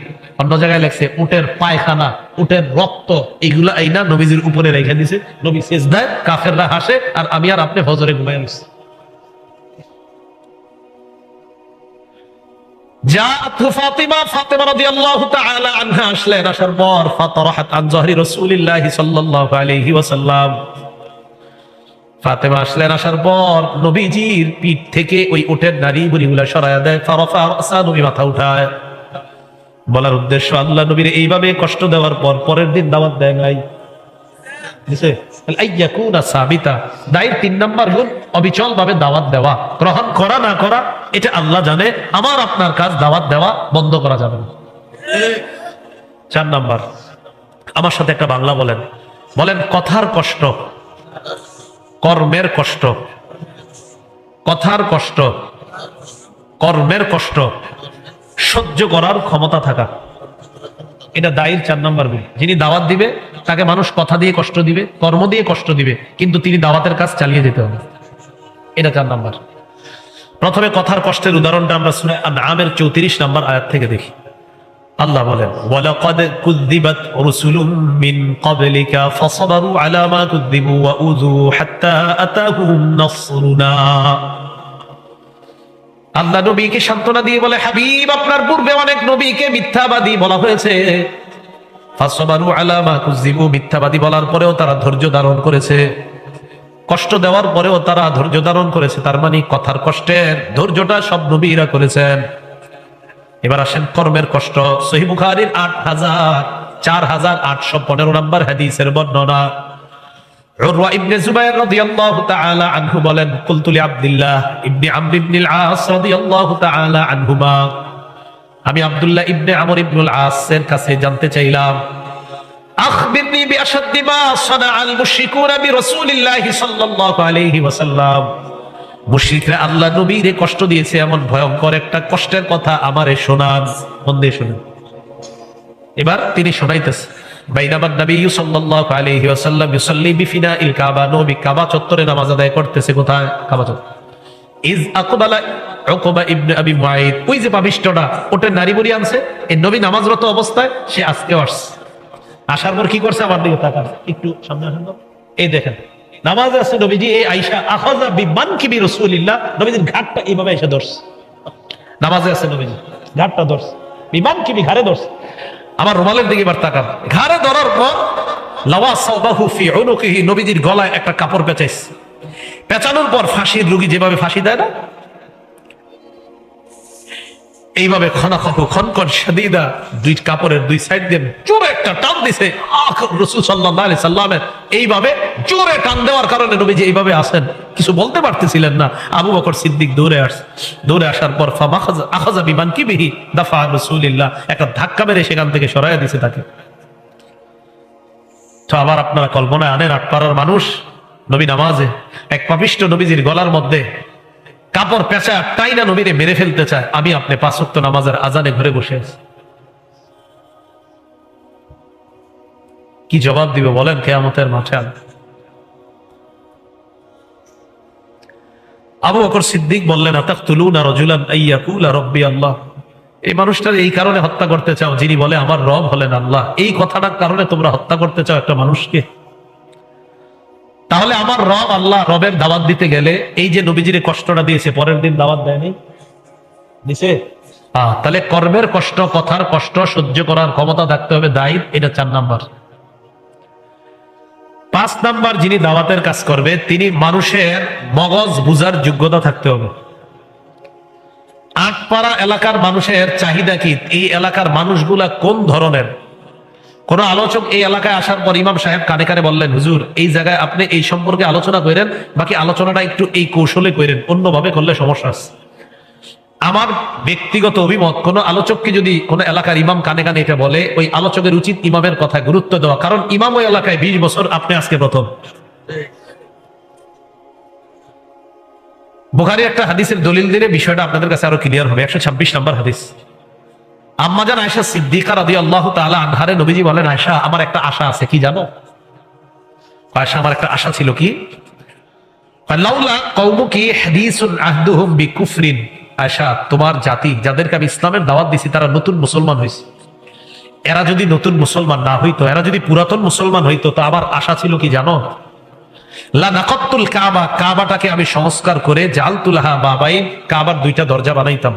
অন্য জায়গায় লেখছে উটের পায়খানা, উটের রক্ত, এগুলা আইনা নবীজির উপরে রেখে দিছে, নবী সিজদায়, কাফেররা হাসে, আর আমি আর আপনি ফজরে ঘুমায় গেছি। জাআতহু ফাতিমা, ফাতিমা রাদিয়াল্লাহু তাআলা আনহা আসলেন, আসার পর ফাতারাহাত আন যহরি রাসূলিল্লাহি সাল্লাল্লাহু আলাইহি ওয়াসাল্লাম, ফাতেমা আসলেন, আসার পর নবীজির পিঠ থেকে ওই উটের নারী বুড়িগুলা সরায়া দেয়। ফারাফা রাসা, নবী মাথা উঠায়। বলার উদ্দেশ্য, আল্লাহ নবীর এইভাবে কষ্ট দেওয়ার পর পরের দিন দাওয়াত দেয় নাই, দিছে আইয়াকুনা সাবিতা। দায়ের 3 নাম্বার গুণ অবিচল ভাবে দাওয়াত দেওয়া, গ্রহণ করা না করা এটা আল্লাহ জানে, আমার আপনার কাজ দাওয়াত দেওয়া, বন্ধ করা যাবে না। 4 নাম্বার, আমার সাথে একটা বাংলা বলেন, বলেন কথার কষ্ট, কর্মের কষ্ট, কথার কষ্ট, কর্মের কষ্ট সহ্য করার ক্ষমতা থাকা, এটা দায়ের 4 নাম্বার গুণ। যিনি দাওয়াত দিবে তাকে মানুষ কথা দিয়ে কষ্ট দিবে, কর্ম দিয়ে কষ্ট দিবে, কিন্তু তিনি দাওয়াতের কাজ চালিয়ে যেতে হবে, এটা 4 নাম্বার। প্রথমে কথার কষ্টের উদাহরণটা আমরা সূরা আনআমের 34 নাম্বার আয়াত থেকে দেখি। আল্লাহ বলেন, ওয়ালাকাদ কুযযিবাত রাসূলুম মিন ক্বাবলিকা ফাসাবারু আলা মা কুযযিবু ওয়া উযু হাত্তা আতাহুম নাসরুনা। আল্লাহ নবীকে সান্ত্বনা দিয়ে বলে, হাবিব, আপনার পূর্বে অনেক নবীকে মিথ্যাবাদী বলা হয়েছে, ফাসাবারু আলা মা কুযযিবু, মিথ্যাবাদী বলার পরেও তারা ধৈর্য ধারণ করেছে, কষ্ট দেওয়ার পরেও তারা ধৈর্য ধারণ করেছে, তার মানে কথার কষ্টের ধৈর্যটা সব নবীরা করেছেন। এবার আসেন কর্মের কষ্ট। সহিহ বুখারীর 4815 নম্বর হাদিসের বর্ণনা। উরওয়া ইবনে জুবাইর রাদিয়াল্লাহু তাআলা আনহু বলেন, কুলতু লি আব্দুল্লাহ ইবনে আমর ইবনুল আস রাদিয়াল্লাহু তাআলা আনহুমা, আমি আব্দুল্লাহ ইবনে আমর ইবনুল আস এর কাছে জানতে চাইলাম, আখবিরনি বিআশাদ্দি মা সানাআল মুশরিকুনা বিরাসূলিল্লাহি সাল্লাল্লাহু আলাইহি ওয়াসাল্লাম, মুশরিকরা আল্লাহ নবীরে কষ্ট দিয়েছে এমন ভয়ঙ্কর একটা কষ্টের কথা আমারে শোনান, মন দিয়ে শুনুন। এবার তিনি শোনাইতেছে, বাইনামান নবী সাল্লাল্লাহু আলাইহি ওয়াসাল্লাম ইউসাল্লি বিফিনাইল কাবা, নবী কাবা চত্বরে নামাজ আদায় করতেছে। কোথায়? কাবা চত্বর। ইজ আকবালা উকবা ইবনে আবি মুআইদ, ওই যে পাপিষ্ঠটা ওটা নারী বুড়ি আনছে, এই নবী নামাজরত অবস্থায় সে আজকে আসছে, আসার পর কি করছে, আমার দিকে তাকান, একটু সামনে আসেন তো, এই দেখেন নামাজে আছে নবীজি, এই আয়েশা আখাযা বিমানকিবি রাসূলিল্লাহ, নবীজির ঘাটটা এইভাবে এসে ধরছে, নামাজে আছে নবীজি, ঘাটটা ধরছে, বিমানকিবি ঘাড়ে ধরছে। আমার রুমালের দিকে এবার তাকান, ঘাড়ে ধরার পর লাওয়াসাবাহু ফি উনুকিহি, নবীজির গলায় একটা কাপড় পেঁচাইছে, পেঁচানোর পর ফাঁসির রোগী যেভাবে ফাঁসি দেয় না, এইভাবে খনাখু খনকন শাদীদা দুই কাপড়ের দুই সাইড দিয়ে জোরে একটা টান দিছে। রাসূল সাল্লাল্লাহু আলাইহি সাল্লামের এইভাবে জোরে টান দেওয়ার কারণে নবীজি এইভাবে আসেন, কিছু বলতে পারতেছিলেন না। আবু বকর সিদ্দিক দৌড়ে আসছে, দৌড়ে আসার পর আখাযা বিমানকিবিহি দাফা রাসূলিল্লাহ, একটা ধাক্কা মেরে সেখান থেকে সরাইয়া দিছে তাকে। তো আবার আপনারা কল্পনায় আনেন, আটপাড়ার মানুষ নবী নামাজে, এক পাপিষ্ঠ নবীজির গলার মধ্যে কাপড় পেঁচা টাইনা নবীরে মেরে ফেলতে চায়, আমি আপনি 5 ওয়াক্ত নামাজের আজানে ঘরে বসে আছি, কি জবাব দিবে বলেন কিয়ামতের মাঠে? আবু বকর সিদ্দিক বললেন, আতাকতুলুনা রাজুলান আইয়াকুলা রাব্বি আল্লাহ, এই মানুষটার এই কারণে হত্যা করতে চাও যিনি বলে আমার রব হলেন আল্লাহ, এই কথাটার কারণে তোমরা হত্যা করতে চাও একটা মানুষকে? তাহলে আমার রব আল্লাহ, রবের দাওয়াত দিতে গেলে এই যে নবীজির কষ্টটা দিয়েছে, পরের দিন দাওয়াত দেয়নি, দিছে? তাহলে কর্মের কষ্ট, কথার কষ্ট সহ্য করার ক্ষমতা থাকতে হবে দায়ী। এটা 4 নাম্বার। 5 নাম্বার, যিনি দাওয়াতের কাজ করবে তিনি মানুষের মগজ বুঝার যোগ্যতা থাকতে হবে। আটপাড়া এলাকার মানুষের চাহিদা কি, এই এলাকার মানুষগুলা কোন ধরনের। কোন আলোচক এই এলাকায় আসার পর ইমাম সাহেব কানে কানে বললেন, হুজুর এই জায়গায় আপনি এই সম্পর্কে আলোচনা করেন, বাকি আলোচনাটা একটু এই কৌশলে করেন, অন্যভাবে করলে সমস্যা আছে। আমার ব্যক্তিগত অভিমত, কোন আলোচককে যদি কোন এলাকার ইমাম কানে কানে এটা বলে, ওই আলোচকের উচিত ইমামের কথা গুরুত্ব দেওয়া, কারণ ইমাম ওই এলাকায় 20 বছর, আপনি আজকে প্রথম। বুখারী একটা হাদিসের দলিল দিলে বিষয়টা আপনাদের কাছে আরো ক্লিয়ার হবে। 126 নম্বর হাদিস। আম্মাজান আয়েশা সিদ্দিকা রাদিয়াল্লাহু তাআলা আনহারে নবীজি বলেন, আয়েশা আমার একটা আশা আছে, কি জানো? আয়েশা আমার একটা আশা ছিল, কি? লাউলা কওমুকি হাদিসুন আহদুহুম বিকুফরিন। আয়েশা, তোমার জাতি যাদেরকে আমি ইসলামের দাওয়াত দিছি তারা নতুন মুসলমান হয়েছে, এরা যদি নতুন মুসলমান না হইতো, এরা যদি পুরাতন মুসলমান হইতো, তো আমার আশা ছিল কি জানো? লানাকাতুল কাবা, কাবাটাকে আমি সংস্কার করে জালতুলাহা বাবাইন, কাবার 2টা দরজা বানাইতাম।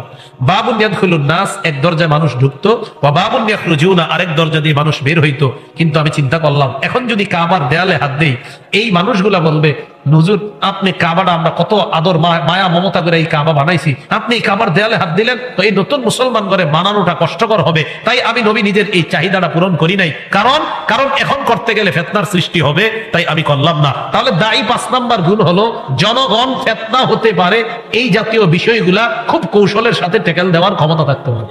বাবুন ইয়াদখুলুন নাস, এক দরজায় মানুষ ঢুকতো, ওয়া বাবুন ইয়াখরুজুনা, আরেক দরজা দিয়ে মানুষ বের হইতো। কিন্তু আমি চিন্তা করলাম, এখন যদি কাবার দেয়ালে হাত দেই, এই মানুষগুলা বলবে, হুজুর আপনি কাবাটা, আমরা কত আদর মায়া মমতা করে এই কাবা বানাইছি, আপনি এই কাবার দেয়ালে হাত দিলেন, তো এই নতুন মুসলমান করে মানানোটা কষ্টকর হবে। তাই আমি নবী নিজের এই চাহিদাটা পূরণ করি নাই, কারণ এখন করতে গেলে ফিতনার সৃষ্টি হবে, তাই আমি করলাম না। তাহলে দায়ী 5 নাম্বার গুণ হলো জনগণ ফিতনা হতে পারে, এই জাতীয় বিষয়গুলা খুব কৌশলের সাথে টেকেল দেওয়ার ক্ষমতা থাকতে হবে।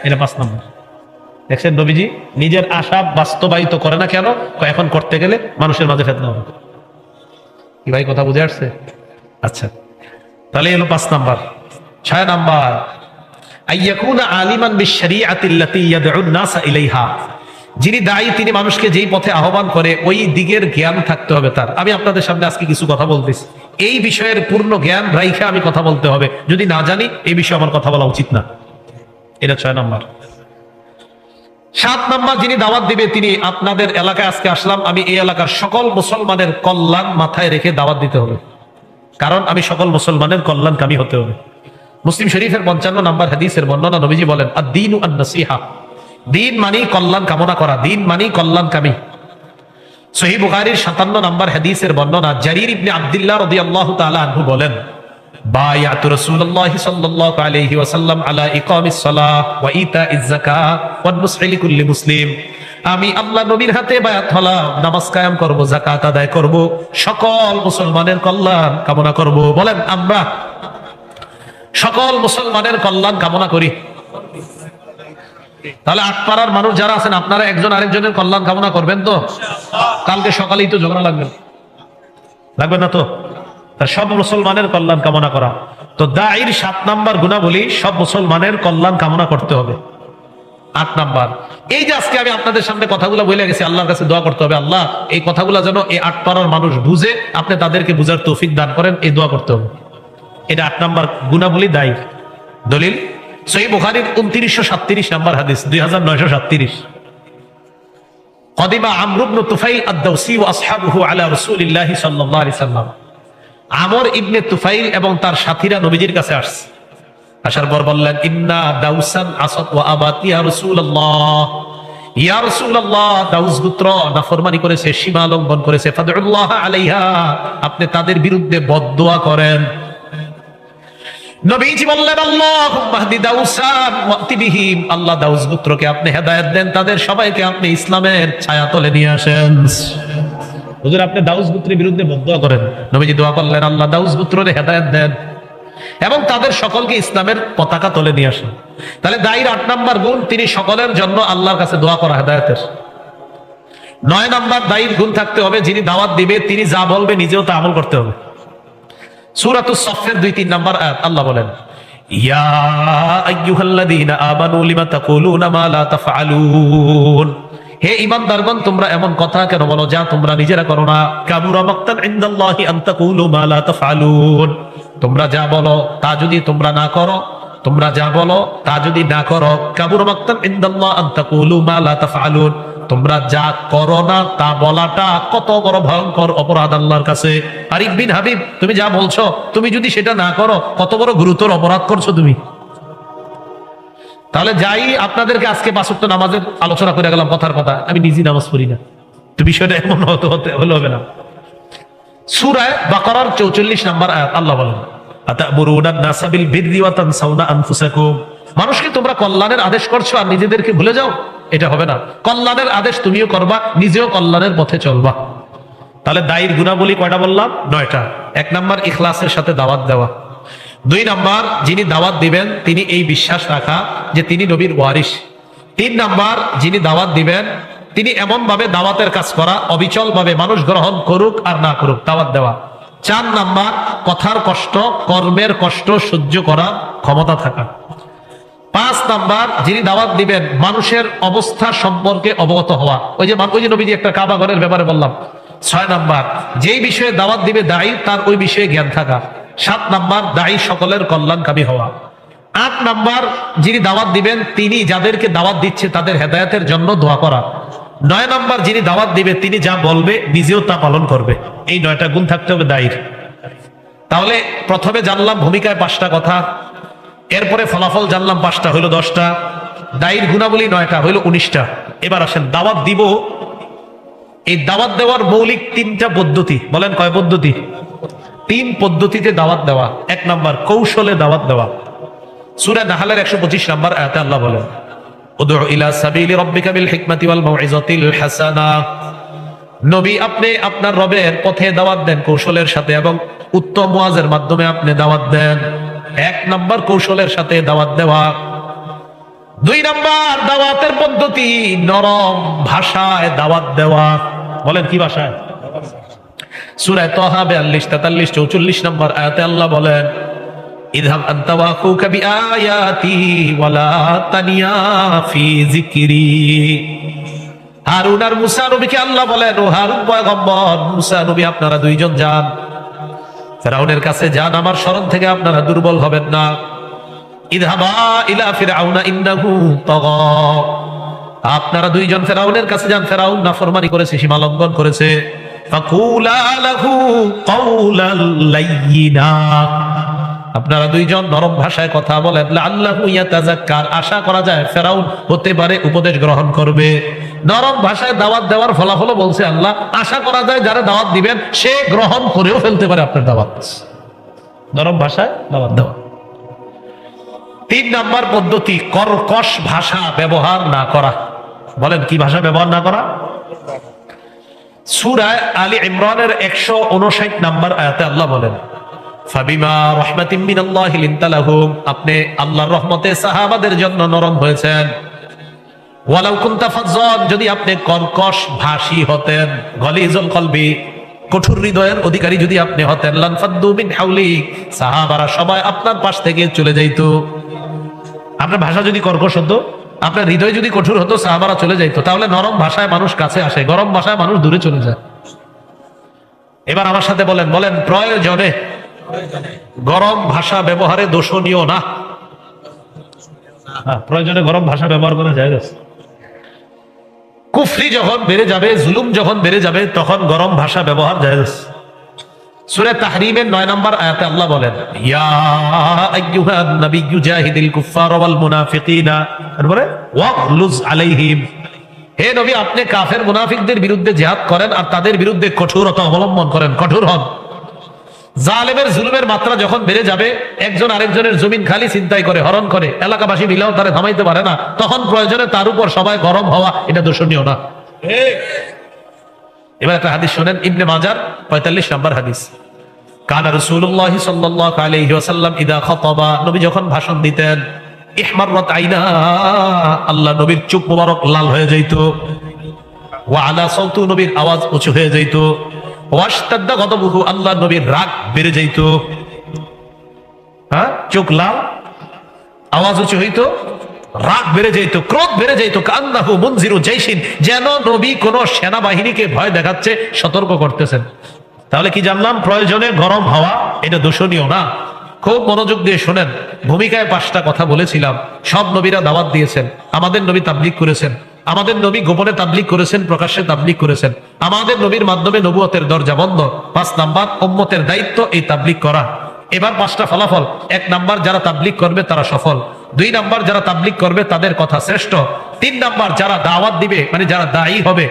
এটা 5 নাম্বার। দেখছেন নবীজি নিজের আশা বাস্তবায়িত করে না কেন? এখন করতে গেলে মানুষের মাঝে ফিতনা হবে। কি ভাই কথা বুঝে আসছে? আচ্ছা, তাহলে এলো 5 নাম্বার। 6 নাম্বার, আইয়াকুনা আলিমান বিশরিআতিল্লাতী ইয়াদউন নাসা ইলাইহা, যিনি দায়ী তিনি মানুষকে যেই পথে আহ্বান করে ওই দিকের জ্ঞান থাকতে হবে তার। আমি আপনাদের সামনে আজকে কিছু কথা বলতেছি, এই বিষয়ের পূর্ণ জ্ঞান রাইখা আমি কথা বলতে হবে। যদি না জানি এই বিষয়ে আমার কথা বলা উচিত না। এটা 6 নাম্বার। 7 নাম্বার, যিনি দাওয়াত দিবে তিনি, আপনাদের এলাকায় আজকে আসলাম, আমি এই এলাকার সকল মুসলমানের কল্যাণ মাথায় রেখে দাওয়াত দিতে হবে, কারণ আমি সকল মুসলমানের কল্যাণকামী হতে হবে। মুসলিম শরীফের 55 নম্বর হাদিসের বর্ণনা, নবীজি বলেন, আদ-দীনু আন-নাসিহা, দিন মানি কল্যাণ কামনা করা, দিন মানি কল্যাণকামী। সহিহ বুখারীর 57 নম্বর হাদিসের বর্ণনা, জারীর ইবনে আব্দুল্লাহ রাদিয়াল্লাহু তাআলা আনহু বলেন, বায়াতু রাসূলুল্লাহি সাল্লাল্লাহু আলাইহি ওয়াসাল্লাম আলা ইকামিস সালাহ ওয়া ইতাইজ যাকাত ওয়া নুসহি লিকুল্লি মুসলিম, আমি আল্লাহ নবীর হাতে বায়াত হলাম, নামাজ কায়েম করব, যাকাত আদায় করব, সকল মুসলমানের কল্যাণ কামনা করব। বলেন আমরা সকল মুসলমানের কল্যাণ কামনা করি? তাহলে আটপাড়ার মানুষ যারা আছেন, আপনারা একজন আরেকজনের কল্যাণ কামনা করবেন তো? কালকে সকালেই তো ঝগড়া লাগবে না তো? সব মুসলমানের কল্যাণ কামনা করা। তো দায়ীর 7 নাম্বার গুণাবলী, সব মুসলমানের কল্যাণ কামনা করতে হবে। 8 নাম্বার, এই যে আজকে আমি আপনাদের সামনে কথাগুলো বলে গেছি, আল্লাহর কাছে দোয়া করতে হবে, আল্লাহ এই কথাগুলো যেন এই আটপাড়ার মানুষ বুঝে, আপনি তাদেরকে বুঝার তৌফিক দান করেন, এই দোয়া করতে হবে। এটা 8 নাম্বার গুণাবলী দায়ী। দলিল সহিহ বুখারীর 2937 নাম্বার হাদিস, 2937। কদিমা আমর ইবনে তুফাইল আদ-দাওসী ওয়া আসহাবুহু আলা রাসূলিল্লাহি সাল্লাল্লাহু আলাইহি সাল্লাম, আমর ইবনে তুফাইল এবং তার সাথীরা নবীজির কাছে আসছে। আসার পর বললেন, ইন্না দাউসান আসাদ ওয়া আবাত ইয়া রাসূলুল্লাহ, ইয়া রাসূলুল্লাহ, দাউস গোত্র নাফরমানি করেছে, সীমা লঙ্ঘন করেছে, ফাদউল্লাহ আলাইহা, আপনি তাদের বিরুদ্ধে বদদুয়া করেন। নবীজি বললেন, আল্লাহুম্মা হদি দাউসান ওয়াতি বিহিম, আল্লাহ দাউস গোত্রকে আপনি হেদায়েত দেন, তাদের সবাইকে আপনি ইসলামের ছায়া তলে নিয়ে আসেন। হুজুর আপনি দাউস গোত্রের বিরুদ্ধে বদদুয়া করেন? নবীজি দোয়া করলেন, আল্লাহ দাউস গোত্রকে হেদায়েত দেন এবং তাদের সকলকে ইসলামের পতাকা তলে নিয়ে আসেন। তাহলে দায়ীর 8 নাম্বার গুণ, তিনি সকলের জন্য আল্লাহর কাছে দোয়া করা হেদায়েতের। 9 নাম্বার দায়ীর গুণ থাকতে হবে, যিনি দাওয়াত দিবে তিনি যা বলবে নিজেও তা আমল করতে হবে। সূরাতুস সাফফের 2-3 নাম্বার আয়াত, আল্লাহ বলেন, ইয়া আইয়ুহাল্লাযীনা আমানু লিমা তাকুলুনা মা লা তাফআলুন, হে ঈমানদারগণ তোমরা এমন কথা কেন বলো যা তোমরা নিজেরা করো না। কাবুরা মাকতান ইনদাল্লাহি আন তাকুলু মা লা তাফআলুন, তোমরা যা বলো তা যদি তোমরা না করো তোমরা যা বলো তা যদি না করো, কাবুরা মাকতান ইনদাল্লাহ আন তাকুলু মা লা তাফআলুন, তোমরা যা করো না তা বলাটা কত বড় ভয়ঙ্কর অপরাধ আল্লাহর কাছে। আরিফ বিন হাবিব, তুমি যা বলছো তুমি যদি সেটা না করো কত বড় গুরুতর অপরাধ করছো তুমি। তাহলে যাই আপনাদেরকে আজকে 5 ওয়াক্ত নামাজের আলোচনা করে গেলাম, কথার কথা আমি নিজে নামাজ পড়ি না, তো বিষয়টা এমন হতে হবে না। সূরা বাকারার 44 নম্বর আয়াত আল্লাহ বলেন, আতা'মুরুনা আন-নাসা বিল বিররি ওয়া তানসাউনা আনফুসাকুম, মানুষকে তোমরা কল্যাণের আদেশ করছো আর নিজেদেরকে ভুলে যাও, এটা হবে না। কল্যাণের আদেশ তুমিও করবা, নিজেও কল্যাণের পথে চলবা। তাহলে দায়ীর গুণাবলী কয়টা বললাম? 9টা। 1 নাম্বার ইখলাসের সাথে দাওয়াত দেওয়া। 2 নাম্বার যিনি দাওয়াত দিবেন তিনি এই বিশ্বাস রাখা যে তিনি নবীর ওয়ারিস। 3 নাম্বার যিনি দাওয়াত দিবেন তিনি এমন ভাবে দাওয়াতের কাজ করা, অবিচল ভাবে মানুষ গ্রহণ করুক আর না করুক দাওয়াত দেওয়া। 4 নাম্বার কথার কষ্ট, কর্মের কষ্ট সহ্য করা ক্ষমতা থাকা। 5 নাম্বার যিনি দাওয়াত দিবেন মানুষের অবস্থা সম্পর্কে অবগত হওয়া, ওই যে নবীজি একটা কাবা ঘরের ব্যাপারে বললাম। 6 নাম্বার যেই বিষয়ে দাওয়াত দিবে দায়ী তার ওই বিষয়ে জ্ঞান থাকা। 7 নাম্বার দায়ী সকলের কল্যাণকামী হওয়া। 8 নাম্বার যিনি দাওয়াত দিবেন তিনি যাদেরকে দাওয়াত দিচ্ছে তাদের হেদায়েতের জন্য দোয়া করা। 9 নাম্বার যিনি দাওয়াত দিবে তিনি যা বলবে নিজেও তা পালন করবে। এই 9টা গুণ থাকতে হবে দায়ীর। তাহলে প্রথমে জানলাম ভূমিকায় 5টা কথা, এরপরে ফলাফল জানলাম 5টা, হইল 10টা। দায়ীর গুণাবলী 9টা, হইল 19টা। এবার আসেন দাওয়াত দিব। এই দাওয়াত দেওয়ার মৌলিক 3টা পদ্ধতি। বলেন কয় পদ্ধতি? 3 পদ্ধতিতে দাওয়াত দেওয়া। 1 নাম্বার কৌশলে দাওয়াত দেওয়া। সূরা নাহলের 125 নম্বর আয়াতে আল্লাহ বলেন, উদউ ইলা সাবিলি রাব্বিকা বিল হিকমাতি ওয়াল মাউইযাতিল হাসানা, নবী আপনি আপনার রবের পথে দাওয়াত দেন কৌশলের সাথে এবং উত্তম ওয়াজের মাধ্যমে আপনি দাওয়াত দেন। 1 নাম্বার কৌশলের সাথে দাওয়াত দেওয়া। 2 নাম্বার দাওয়াতের পদ্ধতি নরম ভাষায় দাওয়াত দেওয়া। বলেন কি ভাষায়? সূরা তাহা 42, 43, 44 নম্বর আয়াতে আল্লাহ বলেন, ইযহাব আনতা ওয়া আখুকা বিআয়াতি ওয়া লা তানিয়া ফি যিকরি। হারুন আর মুসা নবীকে আল্লাহ বলেন, ও হারুন পয়গম্বর, মুসা নবী আপনারা 2 জন যান ফেরাউনের কাছে, যান আমার শরণ থেকে আপনারা দুর্বল হবেন না। ইযহাবা ইলা ফিরআউনা ইন্নাহু তাগা, আপনারা 2 জন ফেরাউনের কাছে যান, ফেরাউন নাফরমানি করেছে, সীমা লঙ্ঘন করেছে। ফাকুলা লাহু কাওলাল লাইয়িনা, আপনারা 2 জন নরম ভাষায় কথা বলেন। লাআল্লাহু ইয়াতাযাক্কার, আশা করা যায় ফেরাউন হতে পারে উপদেশ গ্রহণ করবে। নরম ভাষায় দাওয়াত দেওয়ার ফলাফল বলছে আল্লাহ, আশা করা যায় যারা দাওয়াত দিবেন সে গ্রহণ করেও ফেলতে পারে আপনার দাওয়াত। নরম ভাষায় দাওয়াত দেওয়া। 3 নাম্বার পদ্ধতি কর্কশ ভাষা ব্যবহার না করা। বলেন কি ভাষা ব্যবহার না করা? সূরা আলী ইমরানের 159 নম্বর আয়াতে আল্লাহ বলেন, ফাবিমা রাহমাতিন মিনাল্লাহি লিনতা লাহুম, আপনি আল্লাহর রহমতে সাহাবাদের জন্য নরম হয়েছেন। ওয়ালাউ কুনতা ফাজ্জান, যদি আপনি কর্কশ ভাষী হতেন, গলিজুল কলবি, কঠোর হৃদয়ের অধিকারী যদি আপনি হতেন, লানফাদ্দু মিন হাওলিক, সাহাবারা সবাই আপনার পাশ থেকে চলে যাইতো। আপনার ভাষা যদি কর্কশ হতো, আপনার হৃদয় যদি কঠোর হতো, সাহাবারা চলে যাইতো। তাহলে নরম ভাষায় মানুষ কাছে আসে, গরম ভাষায় মানুষ দূরে চলে যায়। এবার আমার সাথে বলেন, বলেন প্রয়োজনে গরম ভাষা ব্যবহারে দোষণীয় না। প্রয়োজনে গরম ভাষা ব্যবহার করা যায়। কুফরি যখন বেড়ে যাবে, জুলুম যখন বেড়ে যাবে, তখন গরম ভাষা ব্যবহার জায়েজ। সূরা তাহরিমের 9 নম্বর আয়াতে আল্লাহ বলেন, ইয়া আইয়ুহান নাবিয়্যু জাহিদিল কুফারা ওয়াল মুনাফিকিনা, তারপরে ওয়াগলুজ আলাইহিম, হে নবী আপনি কাফের মুনাফিকদের বিরুদ্ধে জিহাদ করেন আর তাদের বিরুদ্ধে কঠোরতা অবলম্বন করেন, কঠোর হন। জালেমের জুলুমের মাত্রা যখন বেড়ে যাবে, একজন আরেকজনের জমিন খালি ছিনতাই করে, হরণ করে, এলাকাবাসী মিলেও তারে থামাইতে পারে না, তখন প্রয়োজনে তার উপর সবাই গরম হওয়া এটা দোষণীয় না। এবার একটা হাদিস শুনেন, ইবনে মাজার 45 নম্বর হাদিস। কানা রাসূলুল্লাহ সাল্লাল্লাহু আলাইহি ওয়াসাল্লাম ইদা খাতাবা, নবী যখন ভাষণ দিতেন, ইহমাররাত আইনা, আল্লাহ নবীর চোখ মোবারক লাল হয়ে যাইত। ওয়া আলা সাউতু, নবীর আওয়াজ উঁচু হয়ে যাইত। ওয়াশতাদ্দা গদবুহু, আল্লাহ নবীর রাগ বেড়ে যাইত। চোখ লাল, আওয়াজ উঁচু হইতো, রাগ বেড়ে যাইতো, ক্রোধ বেড়ে যাইতো। কান্নাহু মুনজিরু জাইশিন, যেন নবী কোন সেনাবাহিনীকে ভয় দেখাচ্ছে, সতর্ক করতেছেন। তাহলে কি জানলাম? প্রয়োজনে গরম হওয়া এটা দোষণীয় না। খুব মনোযোগ দিয়ে শোনেন। ভূমিকায় 5টা কথা বলেছিলাম। সব নবীরা দাওয়াত দিয়েছেন, আমাদের নবী তাবলীগ করেছেন। আমাদের নবী গোপনে তাবলীগ করেছেন, প্রকাশ্যে তাবলীগ করেছেন। আমাদের নবীর মাধ্যমে নবুয়তের দরজা বন্ধ। 5 নাম্বার, উম্মতের দায়িত্ব এই তাবলীগ করা। এবার 5টা ফলাফল। 1 নাম্বার, যারা তাবলীগ করবে তারা সফল। 2 নাম্বার, যারা তাবলীগ করবে তাদের কথা শ্রেষ্ঠ। 3 নাম্বার, যারা দাওয়াত দিবে মানে যারা দায়ী হবে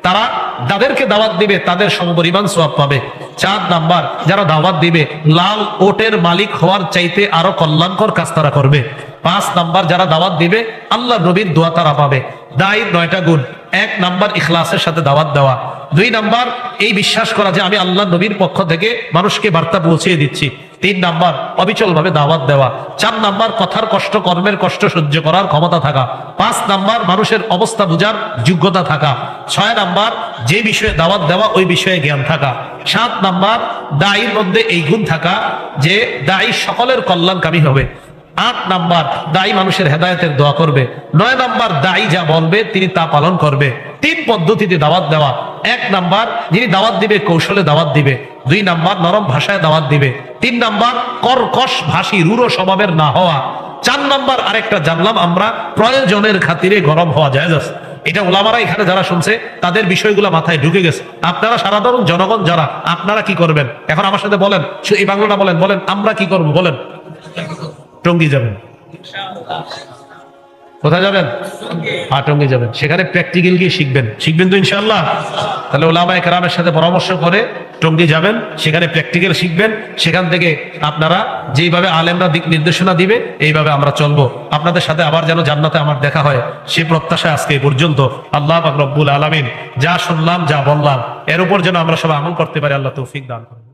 তারা যাদেরকে দাওয়াত দিবে তাদের সমপরিমাণ সওয়াব পাবে। 4 নাম্বার, যারা দাওয়াত দিবে লাল ওটের মালিক হওয়ার চাইতে আরো কল্যাণকর কাজ তারা করবে। 5 নাম্বার, যারা দাওয়াত দিবে আল্লাহ নবীর দোয়া তারা পাবে। দায়ীর 9টা গুণ। 1 নাম্বার, ইখলাসের সাথে দাওয়াত দেওয়া। 2 নাম্বার, এই বিশ্বাস করা যে আমি আল্লাহ নবীর পক্ষ থেকে মানুষকে বার্তা পৌঁছে দিচ্ছি। 3 নাম্বার, অবিচল ভাবে দাওয়াত দেওয়া। 4 নাম্বার, কথার কষ্ট কর্মের কষ্ট সহ্য করার ক্ষমতা থাকা। 5 নাম্বার, মানুষের অবস্থা বোঝার যোগ্যতা থাকা। 6 নাম্বার, যে বিষয়ে দাওয়াত দেওয়া ওই বিষয়ে জ্ঞান থাকা। 7 নাম্বার, দায়ীর মধ্যে এই গুণ থাকা যে দায়ী সকলের কল্যাণকামী হবে। 8 নাম্বার, দায়ী মানুষের হেদায়েতের দোয়া করবে। 9 নাম্বার, দায়ী যা বলবে তিনি তা পালন করবে। 3 পদ্ধতিতে দাওয়াত দেওয়া। 1 নাম্বার, যিনি দাওয়াত দিবে কৌশলে দাওয়াত দিবে। 2 নাম্বার, নরম ভাষায় দাওয়াত দিবে। 3 নাম্বার, কর্কশ ভাষী রূঢ় স্বভাবের না হওয়া। 4 নাম্বার, আরেকটা জানলাম আমরা, প্রয়োজনের খাতিরে গরম হওয়া যায়। এটা ওলামারা এখানে যারা শুনছে তাদের বিষয়গুলো মাথায় ঢুকে গেছে। আপনারা সাধারণ জনগণ যারা, আপনারা কি করবেন এখন আমার সাথে বলেন, এই বাংলাটা বলেন, বলেন আমরা কি করব বলেন। টঙ্গী যাবেন। কোথায় যাবেন? টঙ্গী যাবেন। সেখানে প্র্যাকটিক্যাল গিয়ে শিখবেন। শিখবেন তো ইনশাআল্লাহ? তাহলে ওলামায়ে কেরামের সাথে পরামর্শ করে টঙ্গী যাবেন, সেখানে প্র্যাকটিক্যাল শিখবেন। সেখান থেকে আপনারা যেইভাবে আলেমরা দিক নির্দেশনা দিবে এইভাবে আমরা চলবো। আপনাদের সাথে আবার যেন জান্নাতে আমার দেখা হয় সে প্রত্যাশা আজকে এই পর্যন্ত। আল্লাহ পাক রব্বুল আলামিন যা শুনলাম যা বললাম এর উপর যেন আমরা সবাই আমল করতে পারি, আল্লাহ তৌফিক দান করুন।